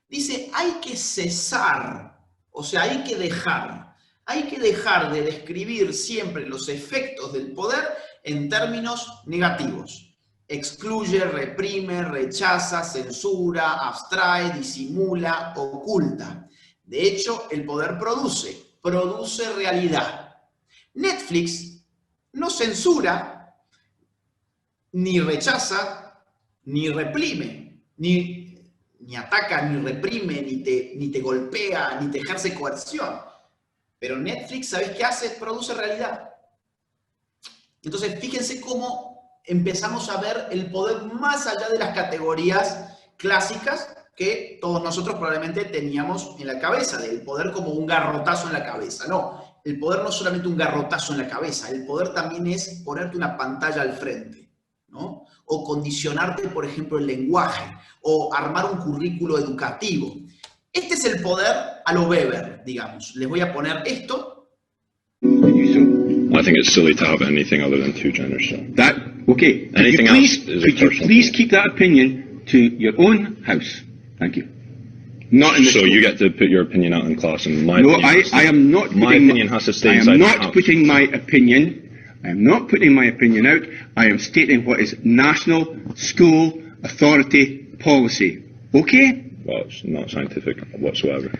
Dice, hay que cesar, o sea, hay que dejar de describir siempre los efectos del poder en términos negativos. Excluye, reprime, rechaza, censura, abstrae, disimula, oculta. De hecho, el poder produce realidad. Netflix no censura, ni rechaza, ni reprime, ni ataca, ni reprime, ni te golpea, ni te ejerce coerción. Pero Netflix, ¿sabes qué hace? Produce realidad. Entonces, fíjense cómo empezamos a ver el poder más allá de las categorías clásicas que todos nosotros probablemente teníamos en la cabeza, del poder como un garrotazo en la cabeza. No, el poder no es solamente un garrotazo en la cabeza, el poder también es ponerte una pantalla al frente, ¿no? O condicionarte, por ejemplo, el lenguaje, o armar un currículo educativo. Este es el poder a lo Weber, digamos. Les voy a poner esto. I think it's silly to have anything other than two genders. So. Okay. Anything else is a personal. Please keep that opinion to your own house. Thank you. Not in so you get to put your opinion out in class, and my no, opinion I am not. My opinion has to stay inside. I am not putting my opinion. I am not putting my opinion out. I am stating what is national school authority policy. Okay? Well, it's not scientific whatsoever.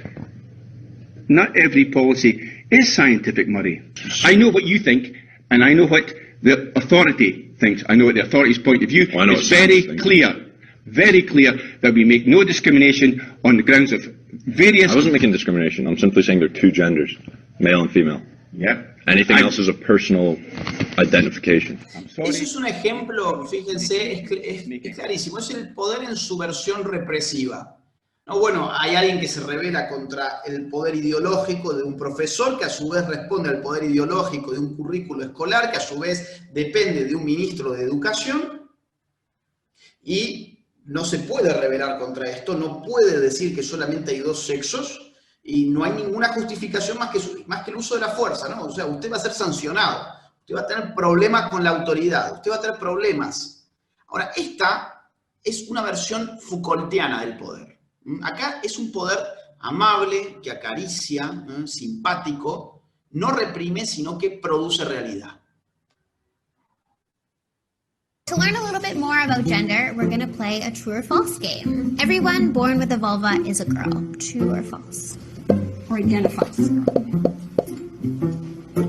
Not every policy is scientific, Murray. I know what you think, and I know what the authority thinks. I know what the authority's point of view. Well, it's very clear that we make no discrimination on the grounds of various... I wasn't making discrimination. I'm simply saying there are two genders, male and female. Yeah. Anything else is a personal identification. Eso es un ejemplo, fíjense, es clarísimo. Es el poder en su versión represiva. No, bueno, hay alguien que se rebela contra el poder ideológico de un profesor, que a su vez responde al poder ideológico de un currículo escolar, que a su vez depende de un ministro de educación, y no se puede rebelar contra esto, no puede decir que solamente hay dos sexos, y no hay ninguna justificación más que el uso de la fuerza, ¿no? O sea, usted va a ser sancionado, usted va a tener problemas con la autoridad, usted va a tener problemas. Ahora, esta es una versión Foucaultiana del poder. Acá es un poder amable, que acaricia, simpático, no reprime, sino que produce realidad. To learn a little bit more about gender, we're going to play a true or false game. Everyone born with a vulva is a girl. True or false? Or identifies as a girl.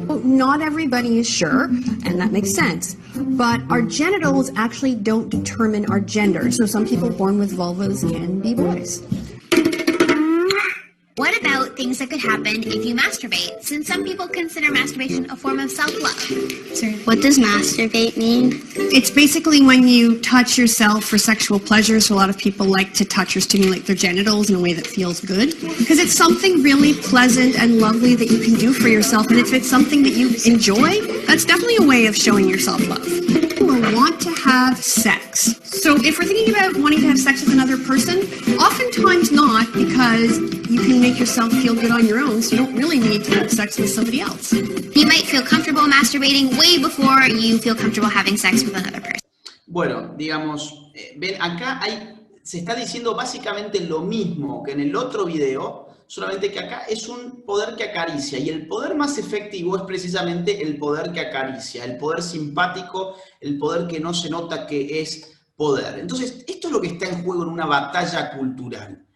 Well, not everybody is sure, and that makes sense. But our genitals actually don't determine our gender. So some people born with vulvas can be boys. What about things that could happen if you masturbate? Since some people consider masturbation a form of self-love. Sorry, what does masturbate mean? It's basically when you touch yourself for sexual pleasure. So a lot of people like to touch or stimulate their genitals in a way that feels good. Because it's something really pleasant and lovely that you can do for yourself. And if it's something that you enjoy, that's definitely a way of showing your self-love. People want to have sex. So if we're thinking about wanting to have sex with another person, oftentimes not, because you can make yourself feel good on your own, so you don't really need to have sex with somebody else. You might feel comfortable masturbating way before you feel comfortable having sex with another person. Bueno, digamos, ven, acá se está diciendo básicamente lo mismo que en el otro video, solamente que acá es un poder que acaricia, y el poder más efectivo es precisamente el poder que acaricia, el poder simpático, el poder que no se nota que es poder. Entonces, esto es lo que está en juego en una batalla cultural.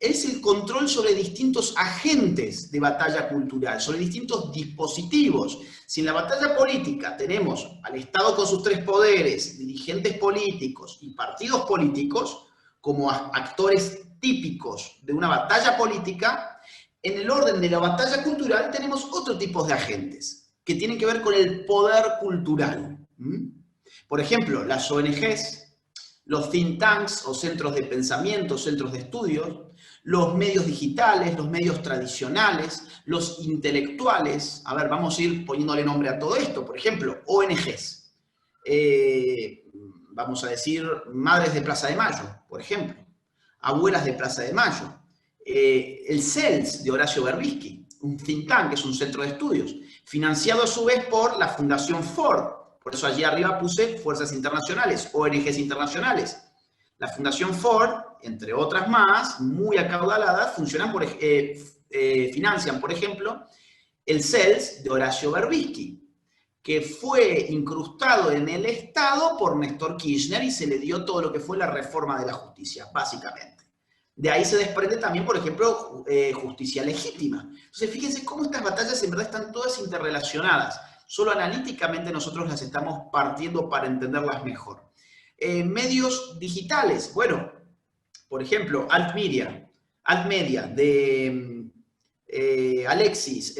Es el control sobre distintos agentes de batalla cultural, sobre distintos dispositivos. Si en la batalla política tenemos al Estado con sus tres poderes, dirigentes políticos y partidos políticos, como actores típicos de una batalla política, en el orden de la batalla cultural tenemos otro tipo de agentes, que tienen que ver con el poder cultural. Por ejemplo, las ONGs, los think tanks o centros de pensamiento, centros de estudios, los medios digitales, los medios tradicionales, los intelectuales. A ver, vamos a ir poniéndole nombre a todo esto. Por ejemplo, ONGs. Vamos a decir Madres de Plaza de Mayo, por ejemplo. Abuelas de Plaza de Mayo. El CELS de Horacio Verbitsky, un think tank, es un centro de estudios, financiado a su vez por la Fundación Ford. Por eso allí arriba puse fuerzas internacionales, ONGs internacionales. La Fundación Ford, entre otras más, muy acaudaladas, financian, por ejemplo, el CELS de Horacio Verbitsky, que fue incrustado en el Estado por Néstor Kirchner y se le dio todo lo que fue la reforma de la justicia, básicamente. De ahí se desprende también, por ejemplo, justicia legítima. Entonces, fíjense cómo estas batallas en verdad están todas interrelacionadas. Solo analíticamente nosotros las estamos partiendo para entenderlas mejor. Medios digitales, bueno, por ejemplo, Altmedia de Alexis,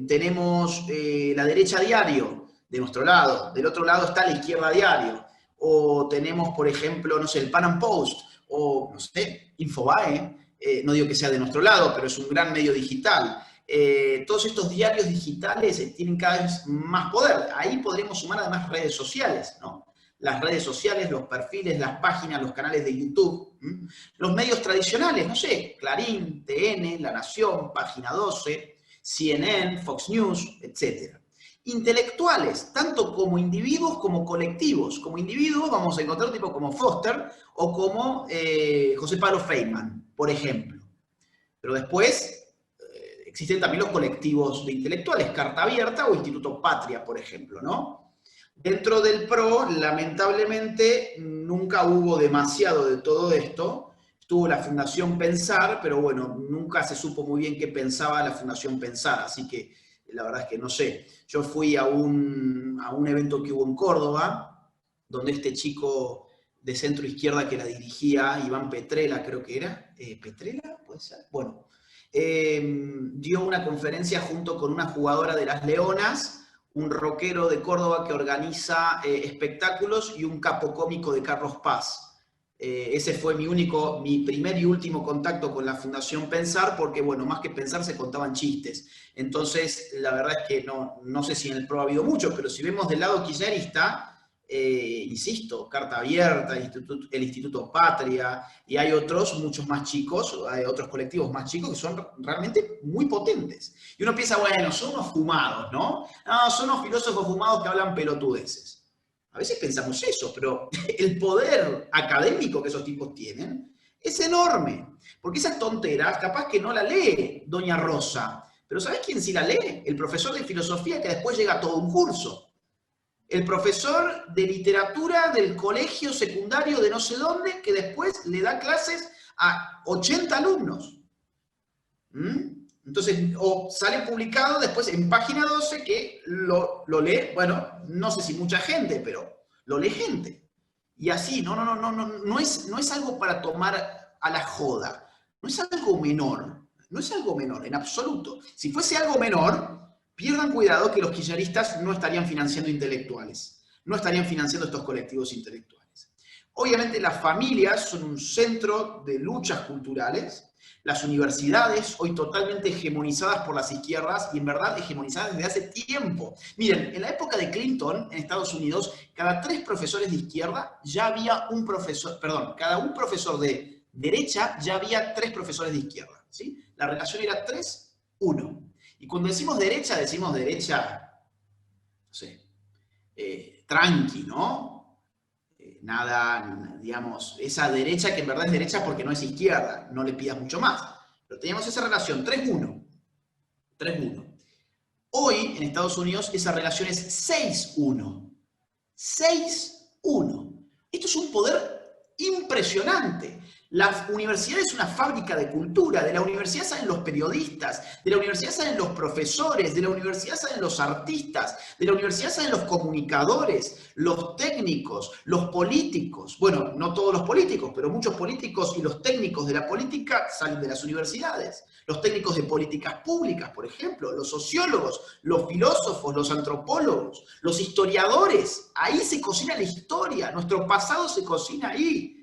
tenemos La Derecha Diario de nuestro lado, del otro lado está La Izquierda Diario, o tenemos, por ejemplo, no sé, el Pan Am Post, o, no sé, Infobae, no digo que sea de nuestro lado, pero es un gran medio digital. Todos estos diarios digitales tienen cada vez más poder. Ahí podremos sumar además redes sociales, ¿no? Las redes sociales, los perfiles, las páginas, los canales de YouTube. Los medios tradicionales, no sé, Clarín, TN, La Nación, Página 12, CNN, Fox News, etc. Intelectuales, tanto como individuos como colectivos. Como individuos vamos a encontrar tipos como Foster o como José Pablo Feynman, por ejemplo. Pero después existen también los colectivos de intelectuales, Carta Abierta o Instituto Patria, por ejemplo, ¿no? Dentro del PRO, lamentablemente, nunca hubo demasiado de todo esto. Estuvo la Fundación Pensar, pero bueno, nunca se supo muy bien qué pensaba la Fundación Pensar, así que la verdad es que no sé. Yo fui a un evento que hubo en Córdoba, donde este chico de centro izquierda que la dirigía, Iván Petrella, creo que era. ¿Petrella? ¿Puede ser? Bueno. Dio una conferencia junto con una jugadora de las Leonas, un rockero de Córdoba que organiza espectáculos y un capo cómico de Carlos Paz. Ese fue mi primer y último contacto con la Fundación Pensar, porque bueno, más que pensar se contaban chistes. Entonces, la verdad es que no sé si en el PRO ha habido mucho, pero si vemos del lado kirchnerista, insisto, Carta Abierta, el Instituto Patria, y hay otros, muchos más chicos, hay otros colectivos más chicos que son realmente muy potentes. Y uno piensa, bueno, son unos fumados, ¿no? No, son unos filósofos fumados que hablan pelotudeces. A veces pensamos eso, pero el poder académico que esos tipos tienen es enorme. Porque esas tonteras capaz que no la lee doña Rosa. Pero ¿sabes quién sí la lee? El profesor de filosofía que después llega a todo un curso. El profesor de literatura del colegio secundario de no sé dónde, que después le da clases a 80 alumnos. Entonces, o sale publicado después en página 12 que lo lee, bueno, no sé si mucha gente, pero lo lee gente. Y así, no es algo para tomar a la joda. No es algo menor. No es algo menor, en absoluto. Si fuese algo menor, pierdan cuidado que los kirchneristas no estarían financiando intelectuales, no estarían financiando estos colectivos intelectuales. Obviamente las familias son un centro de luchas culturales, las universidades hoy totalmente hegemonizadas por las izquierdas y en verdad hegemonizadas desde hace tiempo. Miren, en la época de Clinton, en Estados Unidos, cada 3 profesores de izquierda ya había un profesor, perdón, cada un profesor de derecha ya había 3 profesores de izquierda, ¿sí? La relación era 3-1. Y cuando decimos derecha, no sé, tranqui, ¿no? Nada, digamos, esa derecha que en verdad es derecha porque no es izquierda, no le pidas mucho más. Pero teníamos esa relación, 3-1. 3-1. Hoy, en Estados Unidos, esa relación es 6-1. 6-1. Esto es un poder impresionante. La universidad es una fábrica de cultura, de la universidad salen los periodistas, de la universidad salen los profesores, de la universidad salen los artistas, de la universidad salen los comunicadores, los técnicos, los políticos. Bueno, no todos los políticos, pero muchos políticos y los técnicos de la política salen de las universidades. Los técnicos de políticas públicas, por ejemplo, los sociólogos, los filósofos, los antropólogos, los historiadores. Ahí se cocina la historia, nuestro pasado se cocina ahí.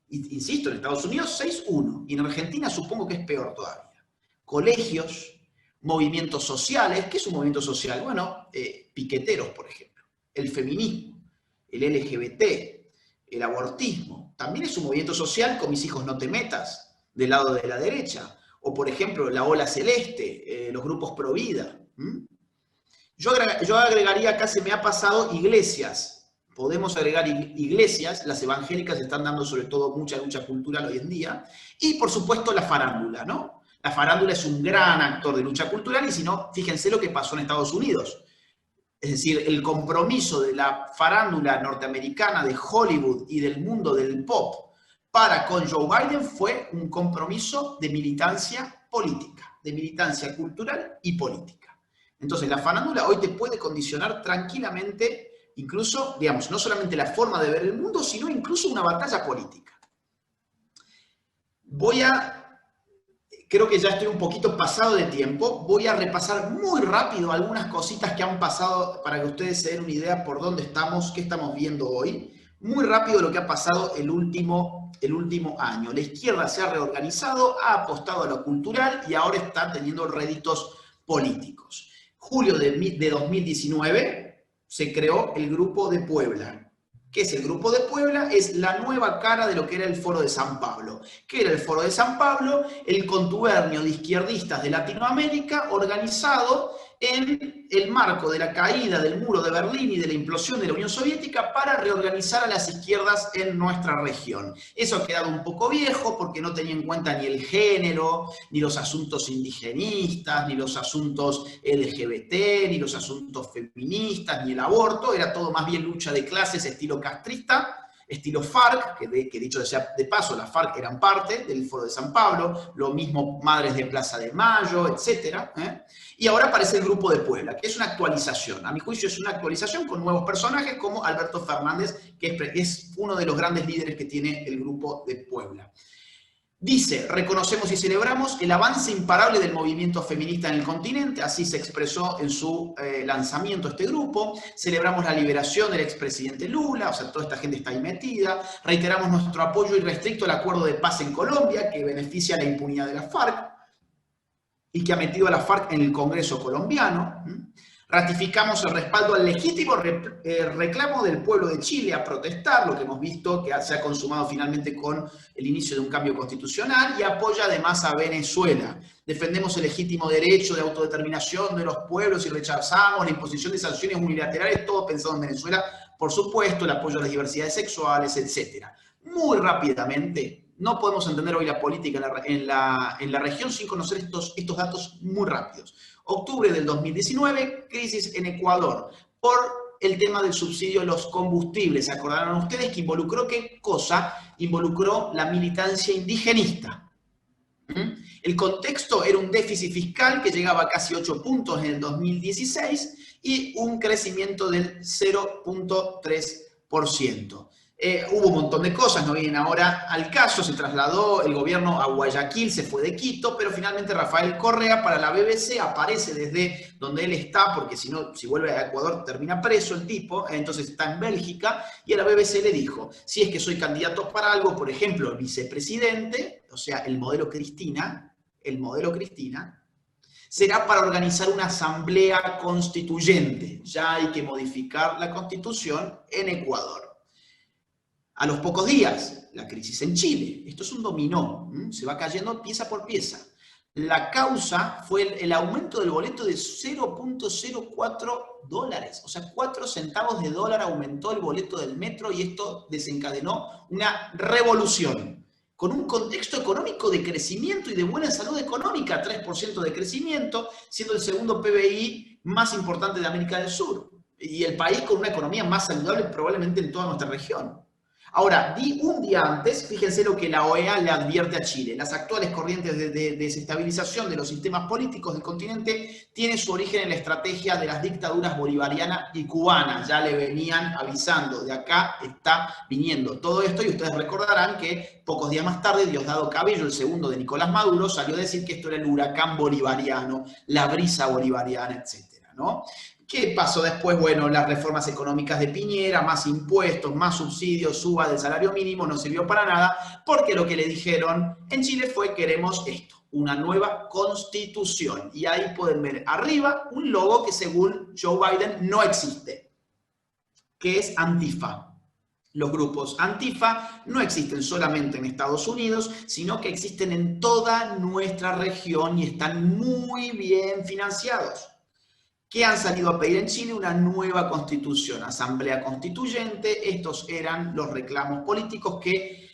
Insisto, en Estados Unidos 6-1, y en Argentina supongo que es peor todavía. Colegios, movimientos sociales. ¿Qué es un movimiento social? Bueno, piqueteros, por ejemplo. El feminismo, el LGBT, el abortismo. También es un movimiento social con Mis hijos no te metas, del lado de la derecha. O, por ejemplo, la ola celeste, los grupos pro vida. Yo agregaría acá, se me ha pasado, iglesias. Podemos agregar iglesias, las evangélicas están dando sobre todo mucha lucha cultural hoy en día, y por supuesto la farándula, ¿no? La farándula es un gran actor de lucha cultural, y si no, fíjense lo que pasó en Estados Unidos. Es decir, el compromiso de la farándula norteamericana, de Hollywood y del mundo del pop para con Joe Biden fue un compromiso de militancia política, de militancia cultural y política. Entonces la farándula hoy te puede condicionar tranquilamente, incluso, digamos, no solamente la forma de ver el mundo, sino incluso una batalla política. Creo que ya estoy un poquito pasado de tiempo, voy a repasar muy rápido algunas cositas que han pasado para que ustedes se den una idea por dónde estamos, qué estamos viendo hoy. Muy rápido lo que ha pasado el último año. La izquierda se ha reorganizado, ha apostado a lo cultural y ahora está teniendo réditos políticos. Julio de 2019... se creó el Grupo de Puebla. ¿Qué es el Grupo de Puebla? Es la nueva cara de lo que era el Foro de San Pablo. ¿Qué era el Foro de San Pablo? El contubernio de izquierdistas de Latinoamérica organizado en el marco de la caída del muro de Berlín y de la implosión de la Unión Soviética para reorganizar a las izquierdas en nuestra región. Eso ha quedado un poco viejo porque no tenía en cuenta ni el género, ni los asuntos indigenistas, ni los asuntos LGBT, ni los asuntos feministas, ni el aborto. Era todo más bien lucha de clases estilo castrista, estilo FARC, que dicho sea de paso, las FARC eran parte del Foro de San Pablo, lo mismo Madres de Plaza de Mayo, etc. Y ahora aparece el Grupo de Puebla, que es una actualización. A mi juicio es una actualización con nuevos personajes como Alberto Fernández, que es uno de los grandes líderes que tiene el Grupo de Puebla. Dice, reconocemos y celebramos el avance imparable del movimiento feminista en el continente, así se expresó en su lanzamiento este grupo. Celebramos la liberación del expresidente Lula, o sea, toda esta gente está ahí metida. Reiteramos nuestro apoyo irrestricto al acuerdo de paz en Colombia, que beneficia la impunidad de la FARC y que ha metido a la FARC en el Congreso colombiano. Ratificamos el respaldo al legítimo reclamo del pueblo de Chile a protestar, lo que hemos visto que se ha consumado finalmente con el inicio de un cambio constitucional, y apoya además a Venezuela. Defendemos el legítimo derecho de autodeterminación de los pueblos y rechazamos la imposición de sanciones unilaterales, todo pensado en Venezuela, por supuesto, el apoyo a las diversidades sexuales, etc. Muy rápidamente, no podemos entender hoy la política en la región sin conocer estos datos muy rápidos. Octubre del 2019, crisis en Ecuador por el tema del subsidio a los combustibles. ¿Se acordarán ustedes que involucró qué cosa? Involucró la militancia indigenista. El contexto era un déficit fiscal que llegaba a casi 8 puntos en el 2016 y un crecimiento del 0.3%. Hubo un montón de cosas, no vienen ahora al caso, se trasladó el gobierno a Guayaquil, se fue de Quito, pero finalmente Rafael Correa para la BBC aparece desde donde él está, porque si no, si vuelve a Ecuador termina preso el tipo, entonces está en Bélgica, y a la BBC le dijo, si es que soy candidato para algo, por ejemplo, el vicepresidente, o sea, el modelo Cristina, será para organizar una asamblea constituyente. Ya hay que modificar la constitución en Ecuador. A los pocos días, la crisis en Chile. Esto es un dominó, se va cayendo pieza por pieza. La causa fue el aumento del boleto de 0.04 dólares. O sea, 4 centavos de dólar aumentó el boleto del metro y esto desencadenó una revolución. Con un contexto económico de crecimiento y de buena salud económica, 3% de crecimiento, siendo el segundo PBI más importante de América del Sur. Y el país con una economía más saludable probablemente en toda nuestra región. Ahora, un día antes, fíjense lo que la OEA le advierte a Chile. Las actuales corrientes de desestabilización de los sistemas políticos del continente tienen su origen en la estrategia de las dictaduras bolivariana y cubana. Ya le venían avisando, de acá está viniendo todo esto, y ustedes recordarán que pocos días más tarde Diosdado Cabello, el segundo de Nicolás Maduro, salió a decir que esto era el huracán bolivariano, la brisa bolivariana, etcétera, ¿no? ¿Qué pasó después? Bueno, las reformas económicas de Piñera, más impuestos, más subsidios, suba del salario mínimo, no sirvió para nada, porque lo que le dijeron en Chile fue: queremos esto, una nueva constitución. Y ahí pueden ver arriba un logo que según Joe Biden no existe, que es Antifa. Los grupos Antifa no existen solamente en Estados Unidos, sino que existen en toda nuestra región y están muy bien financiados. ¿Qué han salido a pedir en Chile? Una nueva constitución, asamblea constituyente. Estos eran los reclamos políticos que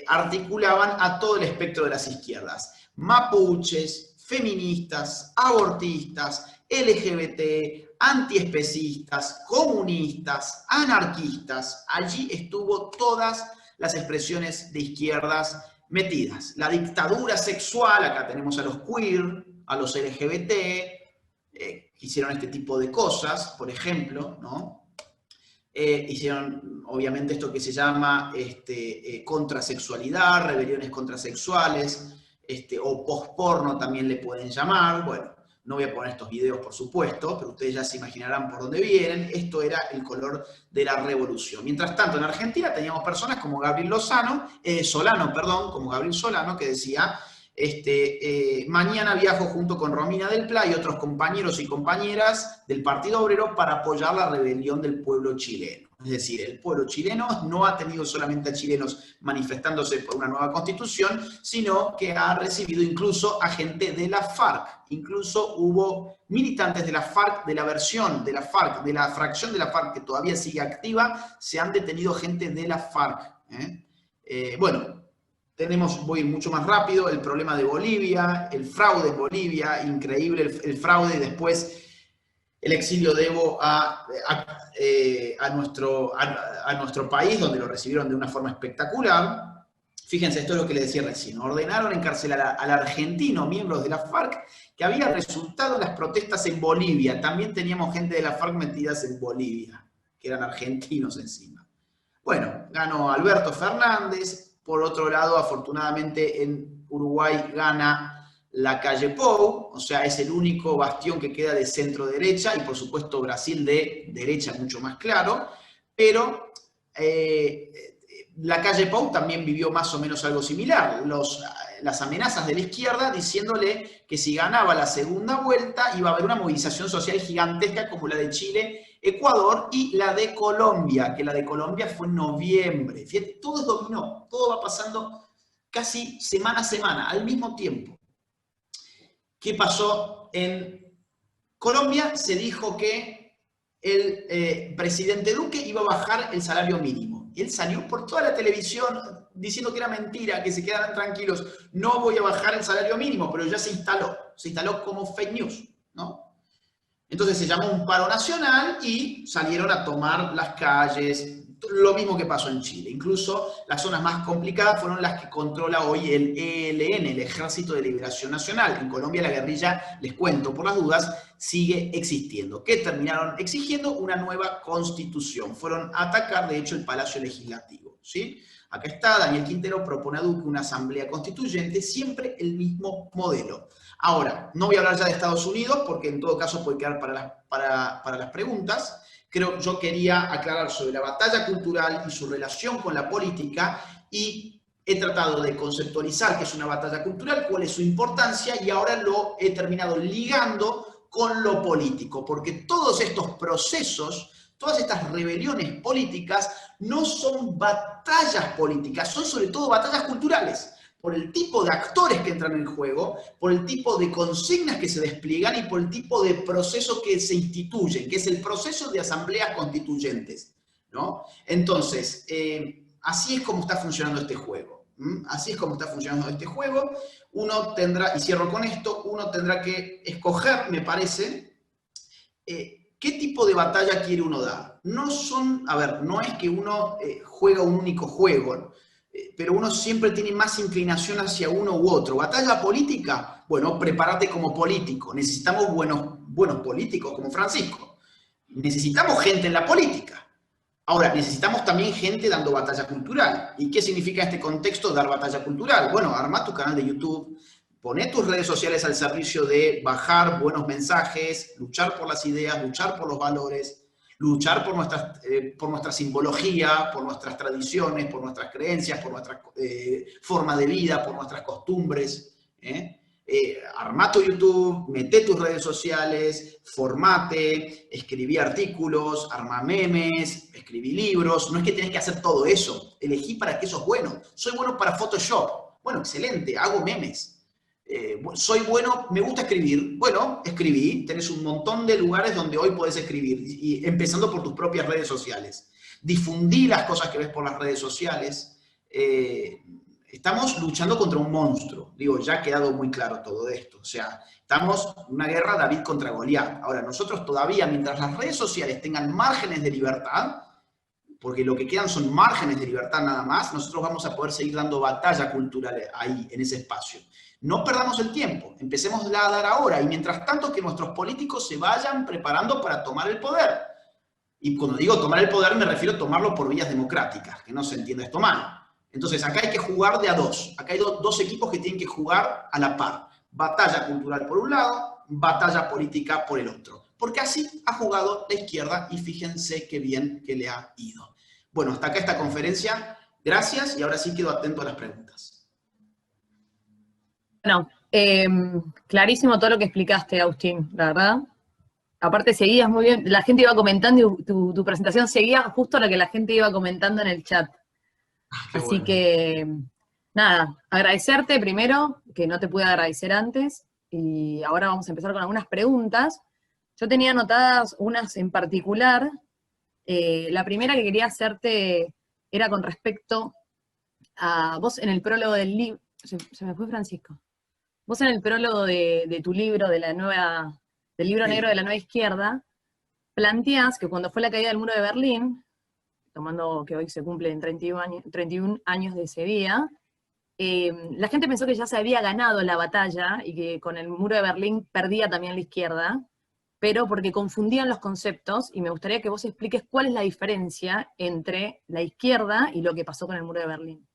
articulaban a todo el espectro de las izquierdas. Mapuches, feministas, abortistas, LGBT, antiespecistas, comunistas, anarquistas. Allí estuvo todas las expresiones de izquierdas metidas. La dictadura sexual, acá tenemos a los queer, a los LGBT, hicieron este tipo de cosas, por ejemplo, ¿no? Hicieron, obviamente, esto que se llama contrasexualidad, rebeliones contrasexuales, o posporno también le pueden llamar. Bueno, no voy a poner estos videos, por supuesto, pero ustedes ya se imaginarán por dónde vienen. Esto era el color de la revolución. Mientras tanto, en Argentina teníamos personas como Gabriel Solano, que decía: mañana viajo junto con Romina del Pla y otros compañeros y compañeras del Partido Obrero para apoyar la rebelión del pueblo chileno. Es decir, el pueblo chileno no ha tenido solamente a chilenos manifestándose por una nueva constitución, sino que ha recibido incluso a gente de la FARC. Incluso hubo militantes de la FARC, de la versión de la FARC, de la fracción de la FARC que todavía sigue activa, se han detenido gente de la FARC. Bueno, voy mucho más rápido, el problema de Bolivia, el fraude en Bolivia, increíble el fraude, y después el exilio de Evo a nuestro país, donde lo recibieron de una forma espectacular. Fíjense, esto es lo que les decía recién. Ordenaron encarcelar al argentino, miembros de la FARC, que había resultado en las protestas en Bolivia. También teníamos gente de la FARC metidas en Bolivia, que eran argentinos encima. Bueno, ganó Alberto Fernández. Por otro lado, afortunadamente en Uruguay gana la calle Pou, o sea, es el único bastión que queda de centro derecha, y por supuesto Brasil de derecha mucho más claro, pero la calle Pou también vivió más o menos algo similar. Las amenazas de la izquierda diciéndole que si ganaba la segunda vuelta iba a haber una movilización social gigantesca como la de Chile, Ecuador y la de Colombia, que la de Colombia fue en noviembre. Fíjate, todo es dominó, todo va pasando casi semana a semana, al mismo tiempo. ¿Qué pasó en Colombia? Se dijo que el presidente Duque iba a bajar el salario mínimo. Él salió por toda la televisión diciendo que era mentira, que se quedaran tranquilos, no voy a bajar el salario mínimo, pero ya se instaló como fake news, ¿no? Entonces se llamó un paro nacional y salieron a tomar las calles, lo mismo que pasó en Chile. Incluso las zonas más complicadas fueron las que controla hoy el ELN, el Ejército de Liberación Nacional. En Colombia la guerrilla, les cuento por las dudas, sigue existiendo. ¿Qué terminaron exigiendo? Una nueva constitución. Fueron a atacar, de hecho, el Palacio Legislativo, ¿sí? Acá está, Daniel Quintero propone a Duque una asamblea constituyente, siempre el mismo modelo. Ahora, no voy a hablar ya de Estados Unidos, porque en todo caso puede quedar para las preguntas. Yo quería aclarar sobre la batalla cultural y su relación con la política, y he tratado de conceptualizar qué es una batalla cultural, cuál es su importancia, y ahora lo he terminado ligando con lo político, porque todos estos procesos, todas estas rebeliones políticas no son batallas políticas, son sobre todo batallas culturales, por el tipo de actores que entran en juego, por el tipo de consignas que se despliegan y por el tipo de proceso que se instituyen, que es el proceso de asambleas constituyentes, ¿no? Entonces, así es como está funcionando este juego. Así es como está funcionando este juego. Uno tendrá, y cierro con esto, uno tendrá que escoger, me parece, qué tipo de batalla quiere uno dar. No es que uno juega un único juego, pero uno siempre tiene más inclinación hacia uno u otro. ¿Batalla política? Bueno, prepárate como político. Necesitamos buenos políticos como Francisco. Necesitamos gente en la política. Ahora, necesitamos también gente dando batalla cultural. ¿Y qué significa en este contexto dar batalla cultural? Bueno, arma tu canal de YouTube, poné tus redes sociales al servicio de bajar buenos mensajes, luchar por las ideas, luchar por los valores, luchar por nuestra simbología, por nuestras tradiciones, por nuestras creencias, por nuestra forma de vida, por nuestras costumbres. Armá tu YouTube, mete tus redes sociales, formate, escribí artículos, arma memes, escribí libros. No es que tenés que hacer todo eso. Elegí para qué sos bueno. Soy bueno para Photoshop. Bueno, excelente, hago memes. Soy bueno, me gusta escribir. Bueno, escribí. Tenés un montón de lugares donde hoy podés escribir, y empezando por tus propias redes sociales. Difundí las cosas que ves por las redes sociales. Estamos luchando contra un monstruo. Digo, ya ha quedado muy claro todo esto. O sea, estamos en una guerra David contra Goliat. Ahora, nosotros todavía, mientras las redes sociales tengan márgenes de libertad, porque lo que quedan son márgenes de libertad nada más, nosotros vamos a poder seguir dando batalla cultural ahí, en ese espacio. No perdamos el tiempo, empecemos a dar ahora, y mientras tanto que nuestros políticos se vayan preparando para tomar el poder. Y cuando digo tomar el poder me refiero a tomarlo por vías democráticas, que no se entienda esto mal. Entonces acá hay que jugar de a dos, acá hay dos equipos que tienen que jugar a la par. Batalla cultural por un lado, batalla política por el otro. Porque así ha jugado la izquierda, y fíjense qué bien que le ha ido. Bueno, hasta acá esta conferencia. Gracias, y ahora sí quedo atento a las preguntas. Bueno, clarísimo todo lo que explicaste, Agustín, la verdad. Aparte seguías muy bien, la gente iba comentando y tu presentación seguía justo lo que la gente iba comentando en el chat. Así bueno. Que, nada, agradecerte primero, que no te pude agradecer antes, y ahora vamos a empezar con algunas preguntas. Yo tenía anotadas unas en particular. La primera que quería hacerte era con respecto a vos en el prólogo del libro. Se me fue Francisco. Vos en el prólogo de tu libro, del libro negro de la nueva izquierda, planteás que cuando fue la caída del muro de Berlín, tomando que hoy se cumplen 31 años de ese día, la gente pensó que ya se había ganado la batalla y que con el muro de Berlín perdía también la izquierda, pero porque confundían los conceptos, y me gustaría que vos expliques cuál es la diferencia entre la izquierda y lo que pasó con el muro de Berlín.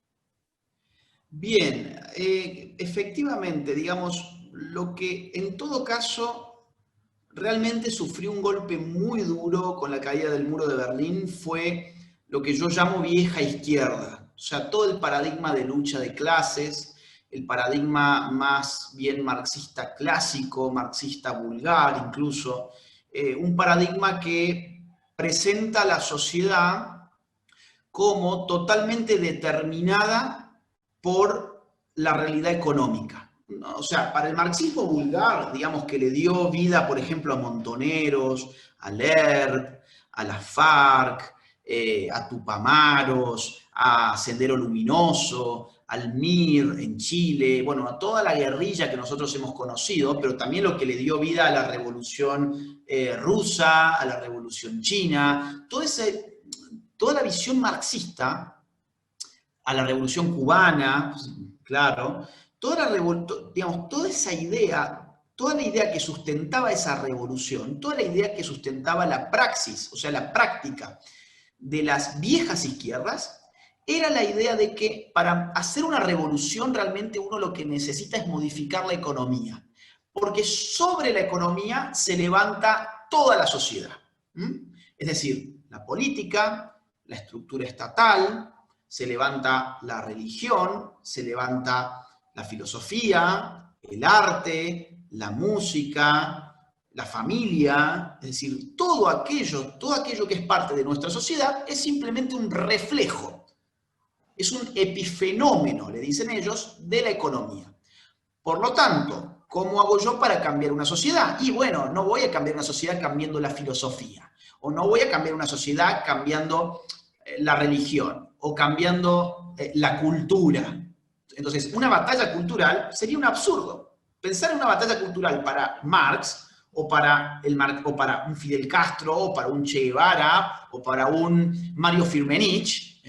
Bien, efectivamente, digamos, lo que en todo caso realmente sufrió un golpe muy duro con la caída del muro de Berlín fue lo que yo llamo vieja izquierda. O sea, todo el paradigma de lucha de clases, el paradigma más bien marxista clásico, marxista vulgar incluso, un paradigma que presenta a la sociedad como totalmente determinada por la realidad económica. o sea, para el marxismo vulgar, digamos que le dio vida, por ejemplo, a Montoneros, a Lerch, a la FARC, a Tupamaros, a Sendero Luminoso, al MIR en Chile, bueno, a toda la guerrilla que nosotros hemos conocido, pero también lo que le dio vida a la revolución rusa, a la revolución china, toda la visión marxista, a la revolución cubana, claro, toda esa idea, toda la idea que sustentaba esa revolución, toda la idea que sustentaba la praxis, o sea, la práctica de las viejas izquierdas, era la idea de que para hacer una revolución realmente uno lo que necesita es modificar la economía, porque sobre la economía se levanta toda la sociedad. Es decir, la política, la estructura estatal, se levanta la religión, se levanta la filosofía, el arte, la música, la familia, es decir, todo aquello que es parte de nuestra sociedad es simplemente un reflejo. Es un epifenómeno, le dicen ellos, de la economía. Por lo tanto, ¿cómo hago yo para cambiar una sociedad? Y bueno, no voy a cambiar una sociedad cambiando la filosofía, o no voy a cambiar una sociedad cambiando la religión, o cambiando la cultura. Entonces, una batalla cultural sería un absurdo. Pensar en una batalla cultural para Marx, o para un Fidel Castro, o para un Che Guevara, o para un Mario Firmenich,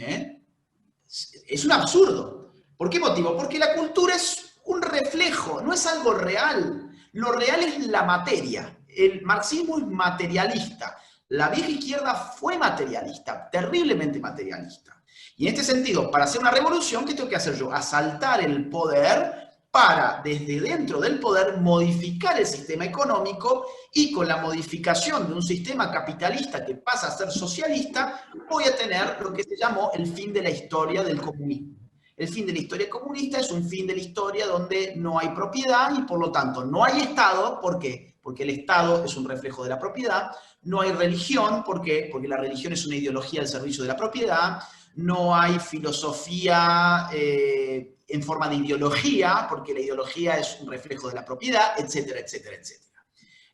es un absurdo. ¿Por qué motivo? Porque la cultura es un reflejo, no es algo real. Lo real es la materia. El marxismo es materialista. La vieja izquierda fue materialista, terriblemente materialista. Y en este sentido, para hacer una revolución, ¿qué tengo que hacer yo? Asaltar el poder para, desde dentro del poder, modificar el sistema económico, y con la modificación de un sistema capitalista que pasa a ser socialista, voy a tener lo que se llamó el fin de la historia del comunismo. El fin de la historia comunista es un fin de la historia donde no hay propiedad y por lo tanto no hay Estado. ¿Por qué? Porque el Estado es un reflejo de la propiedad. No hay religión. ¿Por qué? Porque la religión es una ideología al servicio de la propiedad. No hay filosofía en forma de ideología, porque la ideología es un reflejo de la propiedad, etcétera, etcétera, etcétera.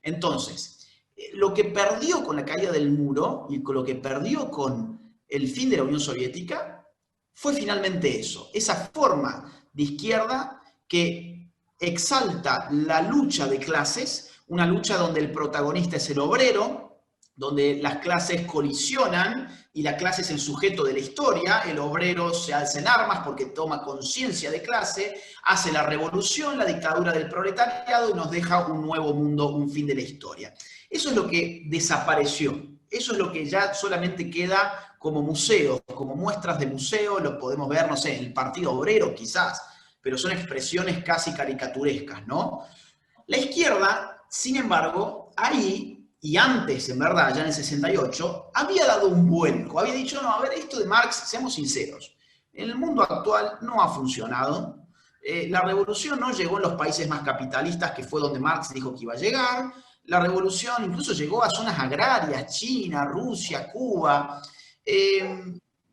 Entonces, lo que perdió con la caída del muro y con lo que perdió con el fin de la Unión Soviética fue finalmente eso, esa forma de izquierda que exalta la lucha de clases, una lucha donde el protagonista es el obrero, donde las clases colisionan y la clase es el sujeto de la historia, el obrero se alza en armas porque toma conciencia de clase, hace la revolución, la dictadura del proletariado y nos deja un nuevo mundo, un fin de la historia. Eso es lo que desapareció, eso es lo que ya solamente queda como museo, como muestras de museo, lo podemos ver, no sé, en el Partido Obrero quizás, pero son expresiones casi caricaturescas, ¿no? La izquierda, sin embargo, ahí, y antes, en verdad, ya en el 68, había dado un vuelco, había dicho, no, a ver, esto de Marx, seamos sinceros, en el mundo actual no ha funcionado, la revolución no llegó en los países más capitalistas, que fue donde Marx dijo que iba a llegar, la revolución incluso llegó a zonas agrarias, China, Rusia, Cuba,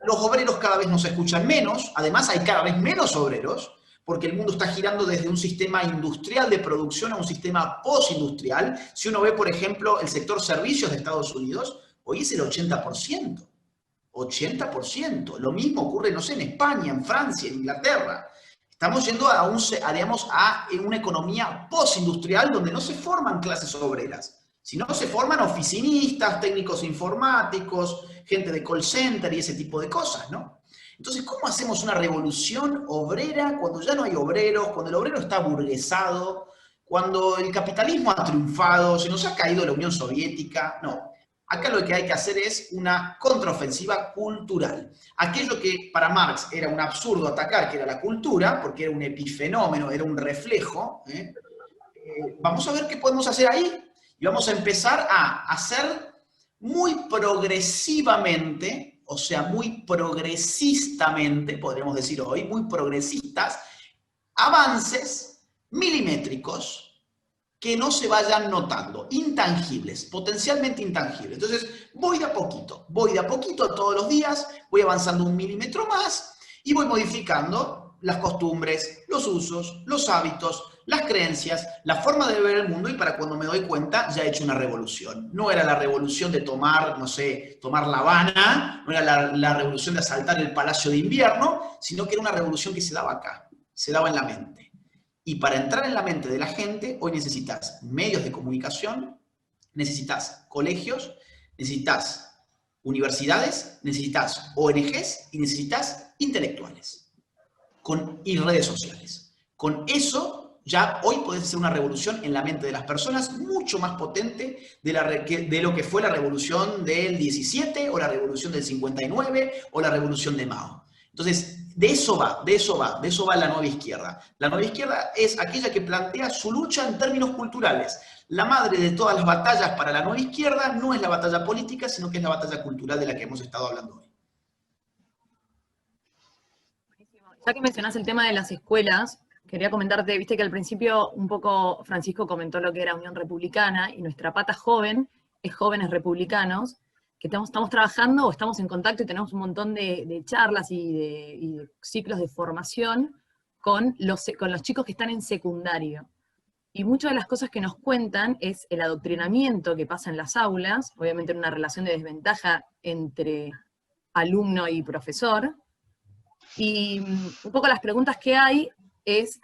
los obreros cada vez nos escuchan menos, además hay cada vez menos obreros, porque el mundo está girando desde un sistema industrial de producción a un sistema postindustrial. Si uno ve, por ejemplo, el sector servicios de Estados Unidos, hoy es el 80%. 80%. Lo mismo ocurre, no sé, en España, en Francia, en Inglaterra. Estamos yendo a una economía postindustrial donde no se forman clases obreras, sino se forman oficinistas, técnicos informáticos, gente de call center y ese tipo de cosas, ¿no? Entonces, ¿cómo hacemos una revolución obrera cuando ya no hay obreros, cuando el obrero está burguesado, cuando el capitalismo ha triunfado, se nos ha caído la Unión Soviética? No. Acá lo que hay que hacer es una contraofensiva cultural. Aquello que para Marx era un absurdo atacar, que era la cultura, porque era un epifenómeno, era un reflejo, vamos a ver qué podemos hacer ahí. Y vamos a empezar a hacer muy progresivamente, o sea, muy progresistamente, podríamos decir hoy, muy progresistas, avances milimétricos que no se vayan notando, intangibles, potencialmente intangibles. Entonces, voy de a poquito todos los días, voy avanzando 1 milímetro más y voy modificando las costumbres, los usos, los hábitos, las creencias, la forma de ver el mundo, y para cuando me doy cuenta ya he hecho una revolución. No era la revolución de tomar, no sé, tomar La Habana, no era la revolución de asaltar el Palacio de Invierno, sino que era una revolución que se daba acá, se daba en la mente. Y para entrar en la mente de la gente, hoy necesitas medios de comunicación, necesitas colegios, necesitas universidades, necesitas ONGs y necesitas intelectuales y redes sociales. Con eso ya hoy podés hacer una revolución en la mente de las personas mucho más potente de lo que fue la revolución del 17 o la revolución del 59 o la revolución de Mao. Entonces, de eso va la nueva izquierda. La nueva izquierda es aquella que plantea su lucha en términos culturales. La madre de todas las batallas para la nueva izquierda no es la batalla política, sino que es la batalla cultural de la que hemos estado hablando hoy. Ya que mencionás el tema de las escuelas, quería comentarte, viste que al principio un poco Francisco comentó lo que era Unión Republicana, y nuestra pata joven es Jóvenes Republicanos, que estamos trabajando o estamos en contacto y tenemos un montón de charlas y de ciclos de formación con los chicos que están en secundario. Y muchas de las cosas que nos cuentan es el adoctrinamiento que pasa en las aulas, obviamente en una relación de desventaja entre alumno y profesor, y un poco las preguntas que hay es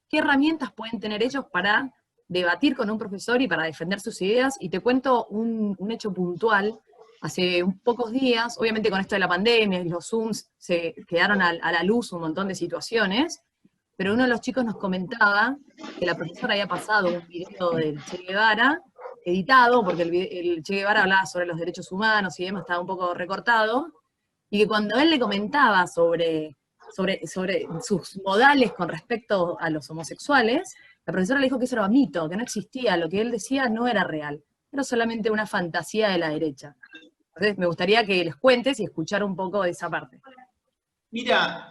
qué herramientas pueden tener ellos para debatir con un profesor y para defender sus ideas. Y te cuento un hecho puntual. Hace pocos días, obviamente con esto de la pandemia y los Zooms, se quedaron a la luz un montón de situaciones, pero uno de los chicos nos comentaba que la profesora había pasado un video del Che Guevara, editado, porque el Che Guevara hablaba sobre los derechos humanos y demás, estaba un poco recortado, y que cuando él le comentaba sobre sus modales con respecto a los homosexuales, la profesora le dijo que eso era un mito, que no existía, lo que él decía no era real, era solamente una fantasía de la derecha. Entonces me gustaría que les cuentes y escuchar un poco de esa parte. Mira,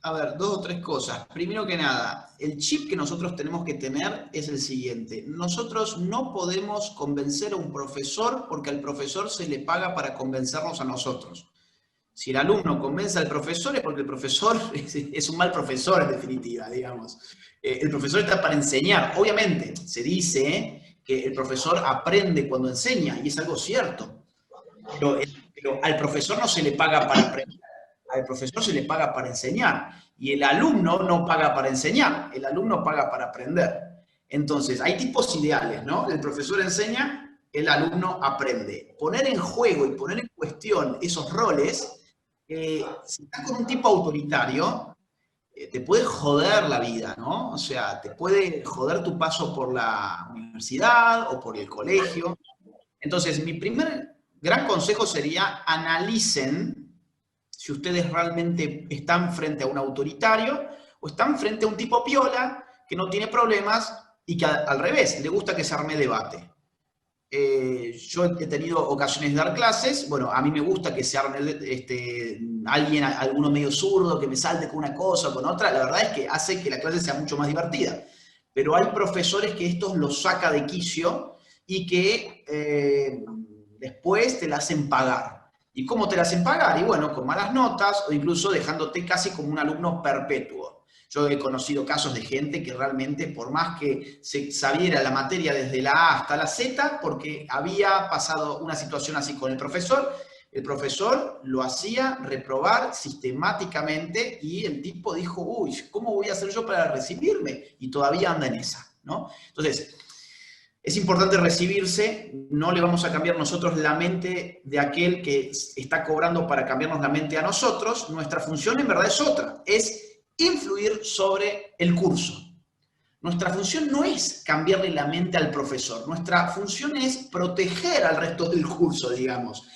a ver, 2 o 3 cosas. Primero que nada, el chip que nosotros tenemos que tener es el siguiente. Nosotros no podemos convencer a un profesor porque al profesor se le paga para convencernos a nosotros. Si el alumno convence al profesor es porque el profesor es un mal profesor, en definitiva, digamos. El profesor está para enseñar. Obviamente, se dice que el profesor aprende cuando enseña, y es algo cierto. Pero al profesor no se le paga para aprender, al profesor se le paga para enseñar. Y el alumno no paga para enseñar, el alumno paga para aprender. Entonces, hay tipos ideales, ¿no? El profesor enseña, el alumno aprende. Poner en juego y poner en cuestión esos roles, si estás con un tipo autoritario, te puede joder la vida, ¿no? O sea, te puede joder tu paso por la universidad o por el colegio. Entonces, mi primer gran consejo sería: analicen si ustedes realmente están frente a un autoritario o están frente a un tipo piola que no tiene problemas y que al revés, le gusta que se arme debate. Yo he tenido ocasiones de dar clases, bueno, a mí me gusta que se arme alguno medio zurdo, que me salte con una cosa o con otra, la verdad es que hace que la clase sea mucho más divertida. Pero hay profesores que estos los saca de quicio y que después te la hacen pagar. ¿Y cómo te la hacen pagar? Y bueno, con malas notas o incluso dejándote casi como un alumno perpetuo. Yo he conocido casos de gente que realmente, por más que se sabiera la materia desde la A hasta la Z, porque había pasado una situación así con el profesor lo hacía reprobar sistemáticamente y el tipo dijo, uy, ¿cómo voy a hacer yo para recibirme? Y todavía anda en esa, ¿no? Entonces, es importante recibirse, no le vamos a cambiar nosotros la mente de aquel que está cobrando para cambiarnos la mente a nosotros. Nuestra función en verdad es otra, es influir sobre el curso. Nuestra función no es cambiarle la mente al profesor, nuestra función es proteger al resto del curso, digamos.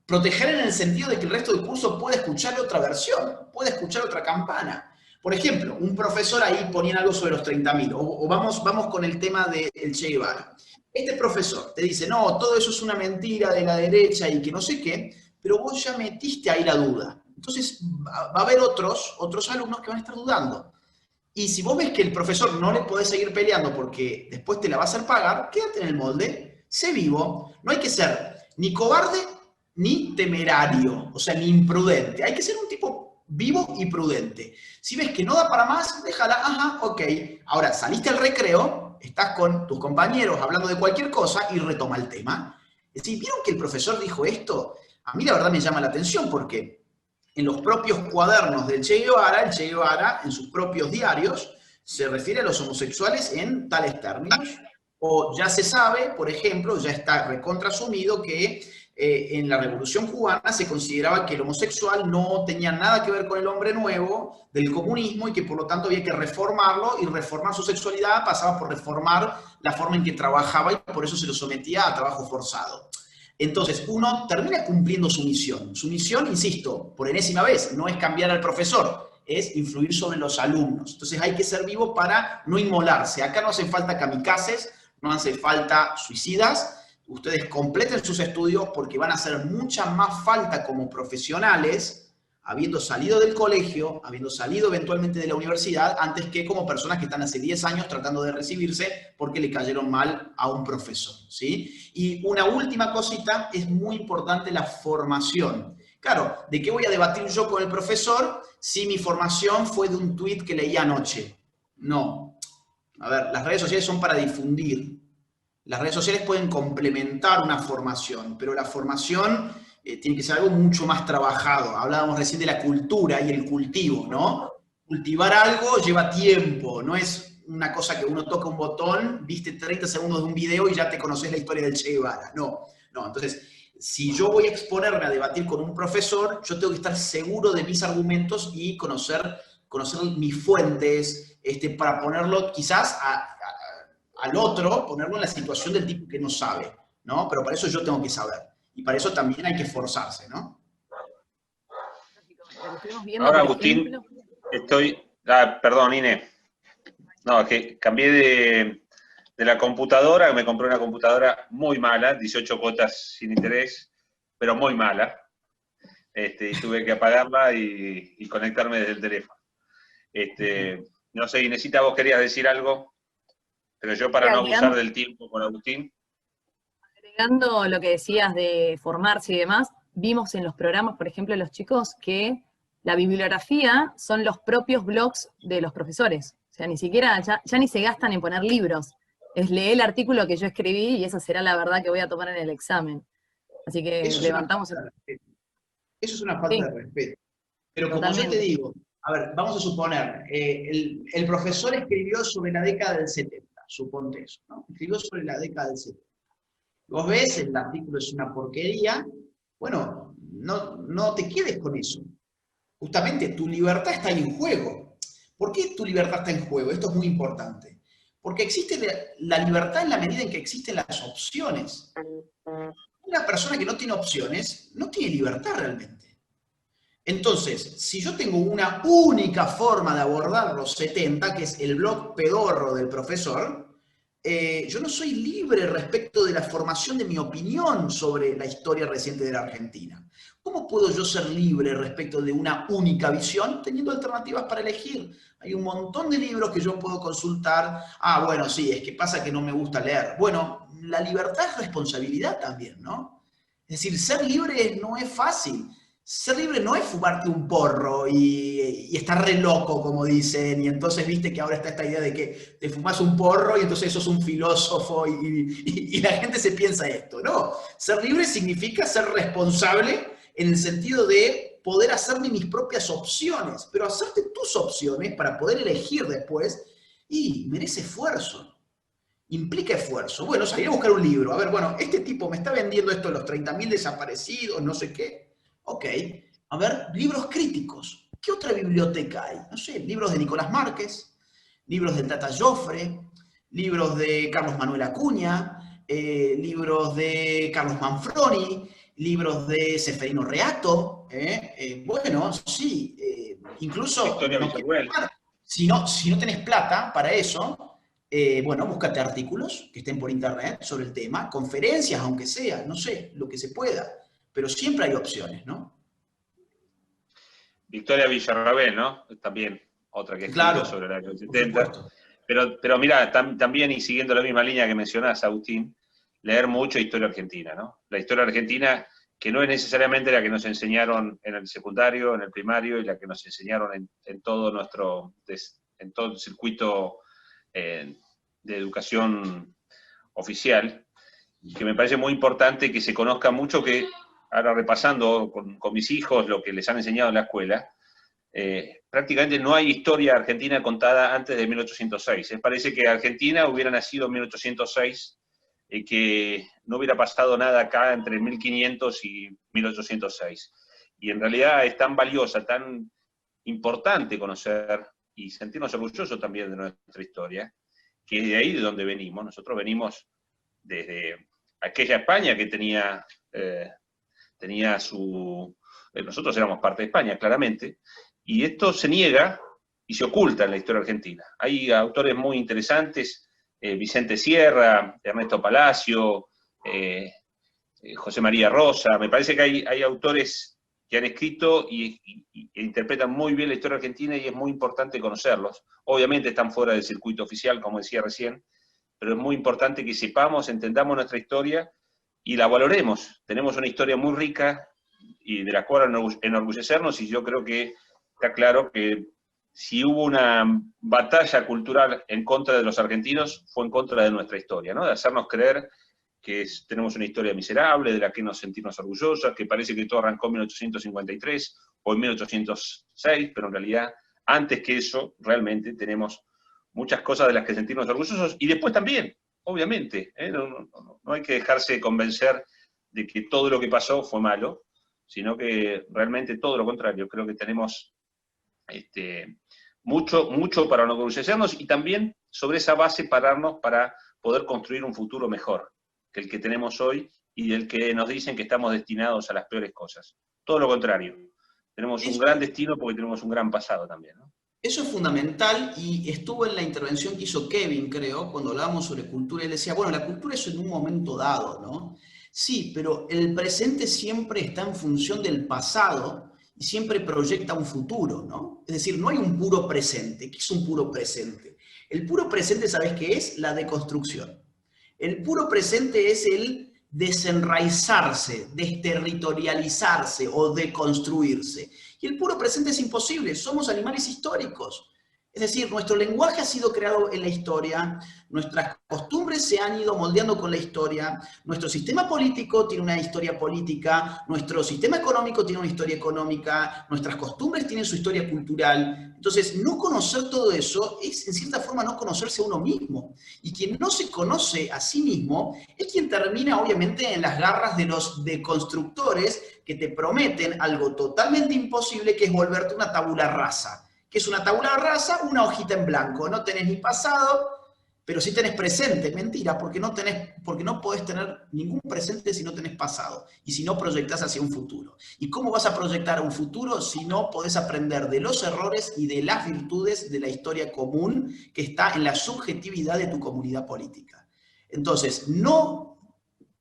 Proteger en el sentido de que el resto del curso puede escuchar otra versión, puede escuchar otra campana. Por ejemplo, un profesor ahí ponía algo sobre los 30.000, o vamos con el tema del Che Guevara. Este profesor te dice, no, todo eso es una mentira de la derecha y que no sé qué, pero vos ya metiste ahí la duda. Entonces va a haber otros alumnos que van a estar dudando. Y si vos ves que el profesor no le podés seguir peleando porque después te la va a hacer pagar, quédate en el molde, sé vivo. No hay que ser ni cobarde ni temerario, o sea, ni imprudente. Hay que ser un tipo vivo y prudente. Si ves que no da para más, déjala, ajá, ok. Ahora, saliste al recreo, estás con tus compañeros hablando de cualquier cosa y retoma el tema. Es decir, ¿vieron que el profesor dijo esto? A mí la verdad me llama la atención porque en los propios cuadernos del Che Guevara, el Che Guevara en sus propios diarios se refiere a los homosexuales en tales términos. O ya se sabe, por ejemplo, ya está recontrasumido que en la Revolución Cubana se consideraba que el homosexual no tenía nada que ver con el hombre nuevo del comunismo y que por lo tanto había que reformarlo, y reformar su sexualidad pasaba por reformar la forma en que trabajaba y por eso se lo sometía a trabajo forzado. Entonces uno termina cumpliendo su misión. Su misión, insisto, por enésima vez, no es cambiar al profesor, es influir sobre los alumnos. Entonces hay que ser vivo para no inmolarse. Acá no hacen falta kamikazes, no hace falta suicidas. Ustedes completen sus estudios porque van a hacer mucha más falta como profesionales, habiendo salido del colegio, habiendo salido eventualmente de la universidad, antes que como personas que están hace 10 años tratando de recibirse porque le cayeron mal a un profesor, ¿sí? Y una última cosita, es muy importante la formación. Claro, ¿de qué voy a debatir yo con el profesor si mi formación fue de un tuit que leí anoche? No. A ver, las redes sociales son para difundir. Las redes sociales pueden complementar una formación, pero la formación tiene que ser algo mucho más trabajado. Hablábamos recién de la cultura y el cultivo, ¿no? Cultivar algo lleva tiempo, no es una cosa que uno toca un botón, viste 30 segundos de un video y ya te conoces la historia del Che Guevara. No, no. Entonces, si yo voy a exponerme a debatir con un profesor, yo tengo que estar seguro de mis argumentos y conocer mis fuentes, para ponerlo quizás al otro, ponerlo en la situación del tipo que no sabe, ¿no? Pero para eso yo tengo que saber. Y para eso también hay que esforzarse, ¿no? Ahora, Agustín, perdón, Ine. No, es que cambié de la computadora, me compré una computadora muy mala, 18 cuotas sin interés, pero muy mala. Y tuve que apagarla y conectarme desde el teléfono. No sé, Inesita, vos querías decir algo, pero yo para no abusar del tiempo con Agustín. Agregando lo que decías de formarse y demás, vimos en los programas, por ejemplo, los chicos, que la bibliografía son los propios blogs de los profesores. O sea, ni siquiera, ya ni se gastan en poner libros. Es leer el artículo que yo escribí y esa será la verdad que voy a tomar en el examen. Así que eso levantamos... Eso es una falta de respeto. Pero como yo te digo, a ver, vamos a suponer, el profesor escribió sobre la década del 70, suponte eso, ¿no? Escribió sobre la década del 70. Vos ves, el artículo es una porquería, bueno, no te quedes con eso. Justamente tu libertad está ahí en juego. ¿Por qué tu libertad está en juego? Esto es muy importante. Porque existe la libertad en la medida en que existen las opciones. Una persona que no tiene opciones no tiene libertad realmente. Entonces, si yo tengo una única forma de abordar los 70, que es el blog pedorro del profesor, yo no soy libre respecto de la formación de mi opinión sobre la historia reciente de la Argentina. ¿Cómo puedo yo ser libre respecto de una única visión teniendo alternativas para elegir? Hay un montón de libros que yo puedo consultar. Ah, bueno, sí, es que pasa que no me gusta leer. Bueno, la libertad es responsabilidad también, ¿no? Es decir, ser libre no es fácil. Ser libre no es fumarte un porro y estar re loco, como dicen, y entonces viste que ahora está esta idea de que te fumas un porro y entonces sos un filósofo y la gente se piensa esto. No, ser libre significa ser responsable en el sentido de poder hacerme mis propias opciones, pero hacerte tus opciones para poder elegir después, y merece esfuerzo, implica esfuerzo. Bueno, salir a buscar un libro, a ver, bueno, este tipo me está vendiendo esto de los 30.000 desaparecidos, no sé qué. Ok, a ver, libros críticos. ¿Qué otra biblioteca hay? No sé, libros de Nicolás Márquez, libros de Tata Joffre, libros de Carlos Manuel Acuña, libros de Carlos Manfroni, libros de Seferino Reato. Bueno, sí, incluso si no tenés plata para eso, bueno, búscate artículos que estén por internet sobre el tema, conferencias, aunque sea, no sé, lo que se pueda. Pero siempre hay opciones, ¿no? Victoria Villarrabel, ¿no? También otra que escribió sobre la década del 70. Pero mira, también, y siguiendo la misma línea que mencionás, Agustín, leer mucho historia argentina, ¿no? La historia argentina que no es necesariamente la que nos enseñaron en el secundario, en el primario, y la que nos enseñaron en todo en todo el circuito de educación oficial, que me parece muy importante que se conozca mucho, que ahora repasando con mis hijos lo que les han enseñado en la escuela, prácticamente no hay historia argentina contada antes de 1806. Parece que Argentina hubiera nacido en 1806 y que no hubiera pasado nada acá entre 1500 y 1806. Y en realidad es tan valiosa, tan importante conocer y sentirnos orgullosos también de nuestra historia, que es de ahí de donde venimos. Nosotros venimos desde aquella España que tenía su... nosotros éramos parte de España, claramente, y esto se niega y se oculta en la historia argentina. Hay autores muy interesantes, Vicente Sierra, Ernesto Palacio, José María Rosa. Me parece que hay autores que han escrito e interpretan muy bien la historia argentina, y es muy importante conocerlos. Obviamente están fuera del circuito oficial, como decía recién, pero es muy importante que sepamos, entendamos nuestra historia y la valoremos. Tenemos una historia muy rica y de la cual enorgullecernos, y yo creo que está claro que si hubo una batalla cultural en contra de los argentinos, fue en contra de nuestra historia, ¿no? De hacernos creer que tenemos una historia miserable, de la que nos sentimos orgullosos, que parece que todo arrancó en 1853 o en 1806, pero en realidad, antes que eso, realmente tenemos muchas cosas de las que sentirnos orgullosos, y después también, obviamente, no hay que dejarse convencer de que todo lo que pasó fue malo, sino que realmente todo lo contrario. Creo que tenemos mucho para enorgullecernos, y también sobre esa base pararnos para poder construir un futuro mejor que el que tenemos hoy, y del que nos dicen que estamos destinados a las peores cosas. Todo lo contrario. Tenemos un gran destino porque tenemos un gran pasado también, ¿no? Eso es fundamental, y estuvo en la intervención que hizo Kevin, creo, cuando hablábamos sobre cultura. Él decía, bueno, la cultura es en un momento dado, ¿no? Sí, pero el presente siempre está en función del pasado y siempre proyecta un futuro, ¿no? Es decir, no hay un puro presente. ¿Qué es un puro presente? El puro presente, ¿sabes qué es? La deconstrucción. El puro presente es el desenraizarse, desterritorializarse o deconstruirse. Y el puro presente es imposible, somos animales históricos. Es decir, nuestro lenguaje ha sido creado en la historia, nuestras costumbres se han ido moldeando con la historia, nuestro sistema político tiene una historia política, nuestro sistema económico tiene una historia económica, nuestras costumbres tienen su historia cultural. Entonces, no conocer todo eso es, en cierta forma, no conocerse a uno mismo. Y quien no se conoce a sí mismo es quien termina, obviamente, en las garras de los deconstructores que te prometen algo totalmente imposible, que es volverte una tabula rasa. ¿Qué es una tabula rasa? Una hojita en blanco. No tenés ni pasado, pero sí tenés presente. Mentira, porque no podés tener ningún presente si no tenés pasado y si no proyectás hacia un futuro. ¿Y cómo vas a proyectar un futuro si no podés aprender de los errores y de las virtudes de la historia común que está en la subjetividad de tu comunidad política? Entonces, no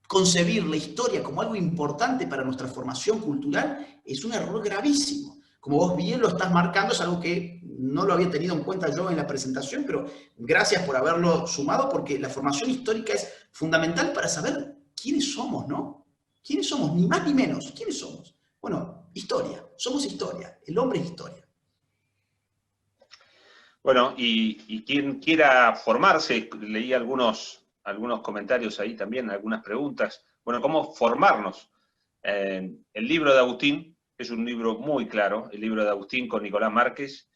concebir la historia como algo importante para nuestra formación cultural es un error gravísimo. Como vos bien lo estás marcando, es algo que no lo había tenido en cuenta yo en la presentación, pero gracias por haberlo sumado, porque la formación histórica es fundamental para saber quiénes somos, ¿no? ¿Quiénes somos? Ni más ni menos. ¿Quiénes somos? Bueno, historia. Somos historia. El hombre es historia. Bueno, y quien quiera formarse, leí algunos comentarios ahí también, algunas preguntas. Bueno, ¿cómo formarnos? El libro de Agustín es un libro muy claro, el libro de Agustín con Nicolás Márquez,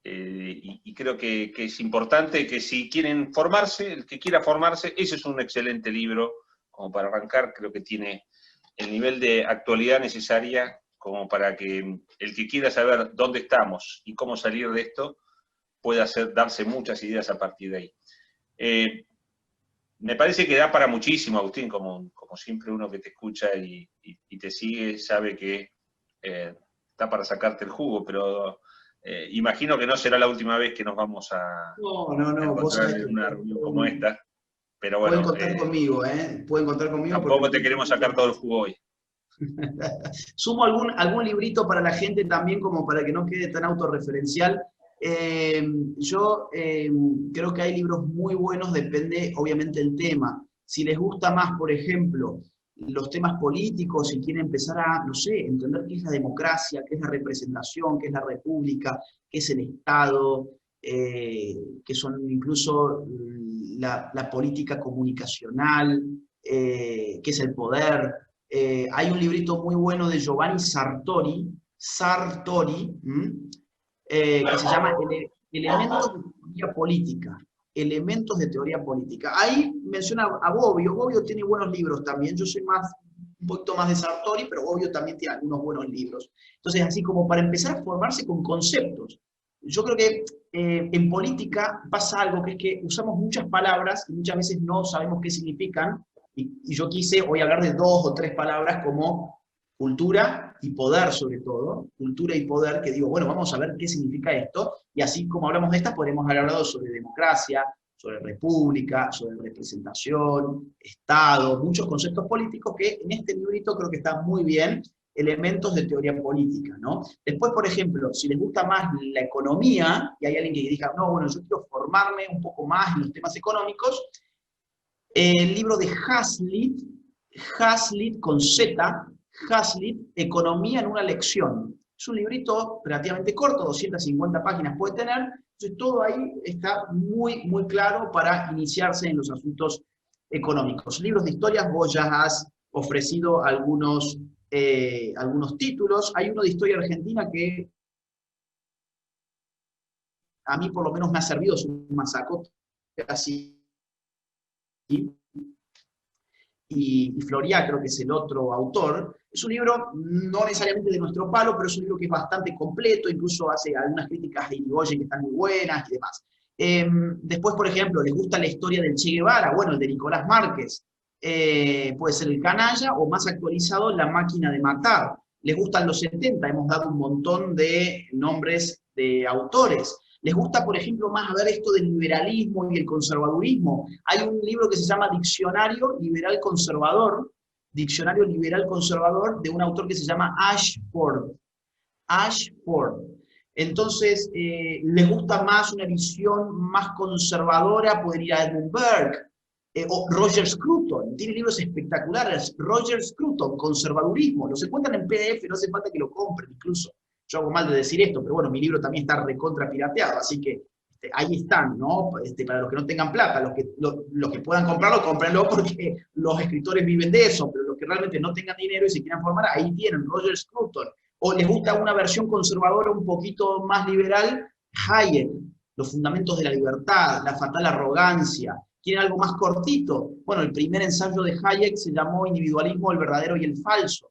y creo que es importante que si quieren formarse, el que quiera formarse, ese es un excelente libro como para arrancar. Creo que tiene el nivel de actualidad necesaria como para que el que quiera saber dónde estamos y cómo salir de esto pueda darse muchas ideas a partir de ahí. Me parece que da para muchísimo, Agustín, como siempre uno que te escucha y te sigue sabe que está para sacarte el jugo, pero imagino que no será la última vez que nos vamos a encontrar en una reunión como esta. Pero bueno, pueden contar conmigo, ¿eh? Pueden contar conmigo. Tampoco te queremos sacar todo el jugo hoy. Sumo algún librito para la gente también, como para que no quede tan autorreferencial. Yo creo que hay libros muy buenos, depende obviamente del tema. Si les gusta más, por ejemplo, los temas políticos y quiere empezar a, no sé, entender qué es la democracia, qué es la representación, qué es la república, qué es el Estado, que son incluso la política comunicacional, qué es el poder. Hay un librito muy bueno de Giovanni Sartori, que se llama Elementos de Teoría Política. Elementos de teoría política. Ahí menciona a Bobbio. Bobbio tiene buenos libros también. Yo soy un poquito más de Sartori, pero Bobbio también tiene algunos buenos libros. Entonces, así como para empezar a formarse con conceptos. Yo creo que en política pasa algo, que es que usamos muchas palabras y muchas veces no sabemos qué significan. Y yo quise hoy hablar de 2 o 3 palabras como cultura y poder, sobre todo. Cultura y poder, que digo, bueno, vamos a ver qué significa esto. Y así como hablamos de estas, podremos haber hablado sobre democracia, sobre república, sobre representación, Estado, muchos conceptos políticos que en este librito creo que están muy bien, elementos de teoría política, ¿no? Después, por ejemplo, si les gusta más la economía, y hay alguien que diga, no, bueno, yo quiero formarme un poco más en los temas económicos, el libro de Hazlitt con Z, Hazlitt, Economía en una lección. Es un librito relativamente corto, 250 páginas puede tener, entonces todo ahí está muy, muy claro para iniciarse en los asuntos económicos. Libros de historias, vos ya has ofrecido algunos títulos. Hay uno de historia argentina que a mí por lo menos me ha servido, es un masacote así. Y Floriá, creo que es el otro autor. Es un libro no necesariamente de nuestro palo, pero es un libro que es bastante completo, incluso hace algunas críticas a Irigoyen que están muy buenas y demás. Después, por ejemplo, ¿les gusta la historia del Che Guevara? Bueno, el de Nicolás Márquez. Puede ser El Canalla, o más actualizado, La Máquina de Matar. ¿Les gustan los 70? Hemos dado un montón de nombres de autores. ¿Les gusta, por ejemplo, más ver esto del liberalismo y el conservadurismo? Hay un libro que se llama Diccionario Liberal Conservador, de un autor que se llama Ashford. Entonces, ¿les gusta más una visión más conservadora? Pueden ir a Edmund Burke, o Roger Scruton, tiene libros espectaculares. Roger Scruton, Conservadurismo, los encuentran en PDF, no hace falta que lo compren incluso. Yo hago mal de decir esto, pero bueno, mi libro también está recontra pirateado, así que ahí están, ¿no? Para los que no tengan plata, los que puedan comprarlo, cómprenlo porque los escritores viven de eso, pero los que realmente no tengan dinero y se quieran formar, ahí tienen Roger Scruton. O les gusta una versión conservadora un poquito más liberal, Hayek, Los Fundamentos de la Libertad, La Fatal Arrogancia. ¿Quieren algo más cortito? Bueno, el primer ensayo de Hayek se llamó Individualismo, el verdadero y el falso.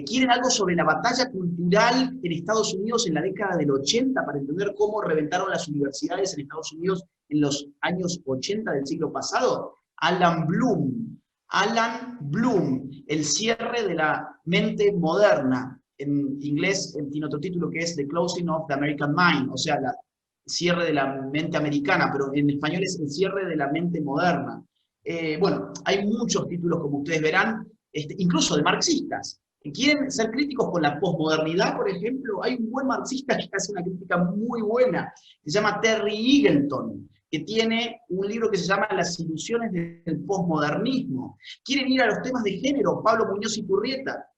¿Quieren algo sobre la batalla cultural en Estados Unidos en la década del 80 para entender cómo reventaron las universidades en Estados Unidos en los años 80 del siglo pasado? Alan Bloom, El cierre de la mente moderna. En inglés tiene otro título que es The Closing of the American Mind, o sea, el cierre de la mente americana, pero en español es El cierre de la mente moderna. Bueno, hay muchos títulos, como ustedes verán, incluso de marxistas. ¿Quieren ser críticos con la posmodernidad, por ejemplo? Hay un buen marxista que hace una crítica muy buena, que se llama Terry Eagleton, que tiene un libro que se llama Las ilusiones del posmodernismo. ¿Quieren ir a los temas de género? Pablo Muñoz Iturrieta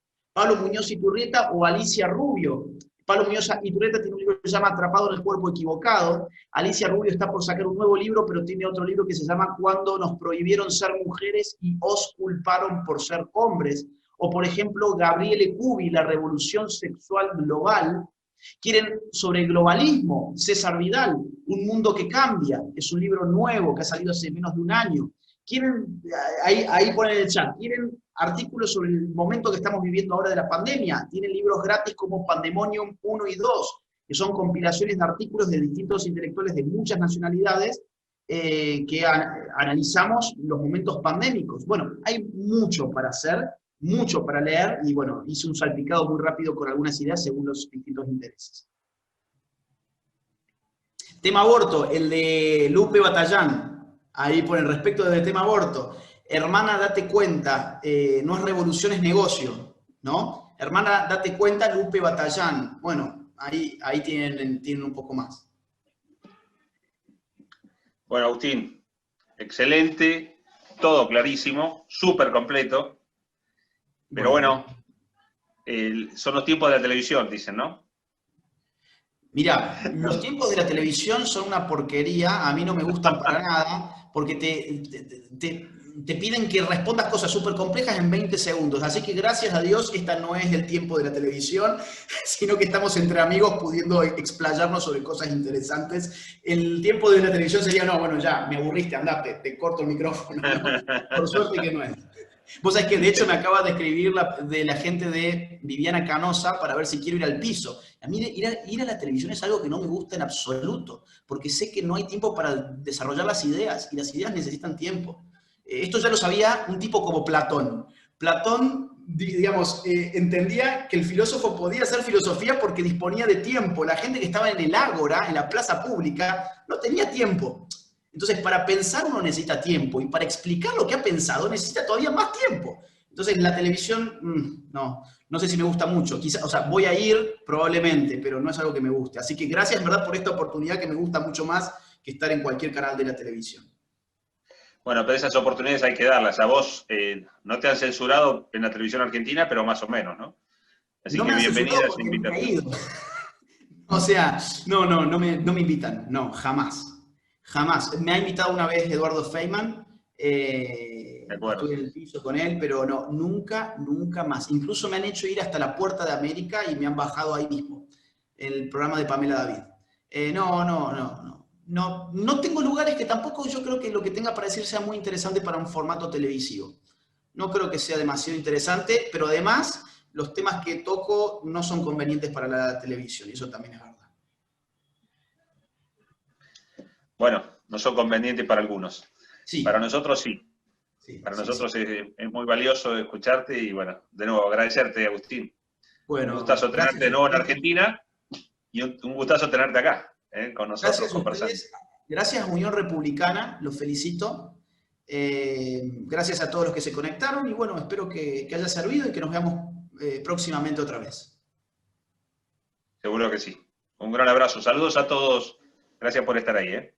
o Alicia Rubio. Pablo Muñoz Iturrieta tiene un libro que se llama Atrapado en el cuerpo equivocado. Alicia Rubio está por sacar un nuevo libro, pero tiene otro libro que se llama Cuando nos prohibieron ser mujeres y os culparon por ser hombres. O, por ejemplo, Gabriele Cubi, La revolución sexual global. Quieren sobre el globalismo, César Vidal, Un mundo que cambia, es un libro nuevo que ha salido hace menos de un año. Quieren, ahí ponen en el chat, quieren artículos sobre el momento que estamos viviendo ahora de la pandemia. Tienen libros gratis como Pandemonium 1 y 2, que son compilaciones de artículos de distintos intelectuales de muchas nacionalidades que analizamos los momentos pandémicos. Bueno, hay mucho para hacer, mucho para leer, y bueno, hice un salpicado muy rápido con algunas ideas según los distintos intereses. Tema aborto, el de Lupe Batallán, ahí por el respecto del tema aborto. Hermana, date cuenta, no es revolución, es negocio, ¿no? Hermana, date cuenta, Lupe Batallán. Bueno, ahí tienen un poco más. Bueno, Agustín, excelente, todo clarísimo, súper completo. Pero bueno, son los tiempos de la televisión, dicen, ¿no? Mira, los tiempos de la televisión son una porquería, a mí no me gustan para nada, porque te piden que respondas cosas súper complejas en 20 segundos. Así que gracias a Dios, esta no es el tiempo de la televisión, sino que estamos entre amigos pudiendo explayarnos sobre cosas interesantes. El tiempo de la televisión sería, no, bueno, ya, me aburriste, andate, te corto el micrófono. Por suerte que no es. Vos sabés que de hecho me acaba de escribir de la gente de Viviana Canosa para ver si quiero ir al piso. A mí ir a la televisión es algo que no me gusta en absoluto, porque sé que no hay tiempo para desarrollar las ideas, y las ideas necesitan tiempo. Esto ya lo sabía un tipo como Platón. Platón, digamos, entendía que el filósofo podía hacer filosofía porque disponía de tiempo. La gente que estaba en el ágora, en la plaza pública, no tenía tiempo. Entonces, para pensar uno necesita tiempo, y para explicar lo que ha pensado necesita todavía más tiempo. Entonces, la televisión, no sé si me gusta mucho. Quizá, o sea, voy a ir probablemente, pero no es algo que me guste. Así que gracias, ¿verdad?, por esta oportunidad que me gusta mucho más que estar en cualquier canal de la televisión. Bueno, pero esas oportunidades hay que darlas. A vos no te han censurado en la televisión argentina, pero más o menos, ¿no? Así que bienvenida a esa invitación. O sea, no me invitan. No, jamás. Jamás. Me ha invitado una vez Eduardo Feynman, estuve en el piso con él, pero no, nunca más. Incluso me han hecho ir hasta la Puerta de América y me han bajado ahí mismo, en el programa de Pamela David. No tengo lugares que tampoco yo creo que lo que tenga para decir sea muy interesante para un formato televisivo. No creo que sea demasiado interesante, pero además los temas que toco no son convenientes para la televisión, y eso también es verdad. Bueno, no son convenientes para algunos. Sí. Para nosotros sí. Para nosotros es muy valioso escucharte y, bueno, de nuevo agradecerte, Agustín. Bueno, un gustazo tenerte de nuevo en Argentina y un gustazo tenerte acá, con nosotros conversando. Gracias a Unión Republicana, los felicito. Gracias a todos los que se conectaron y bueno, espero que haya servido y que nos veamos próximamente otra vez. Seguro que sí. Un gran abrazo. Saludos a todos. Gracias por estar ahí.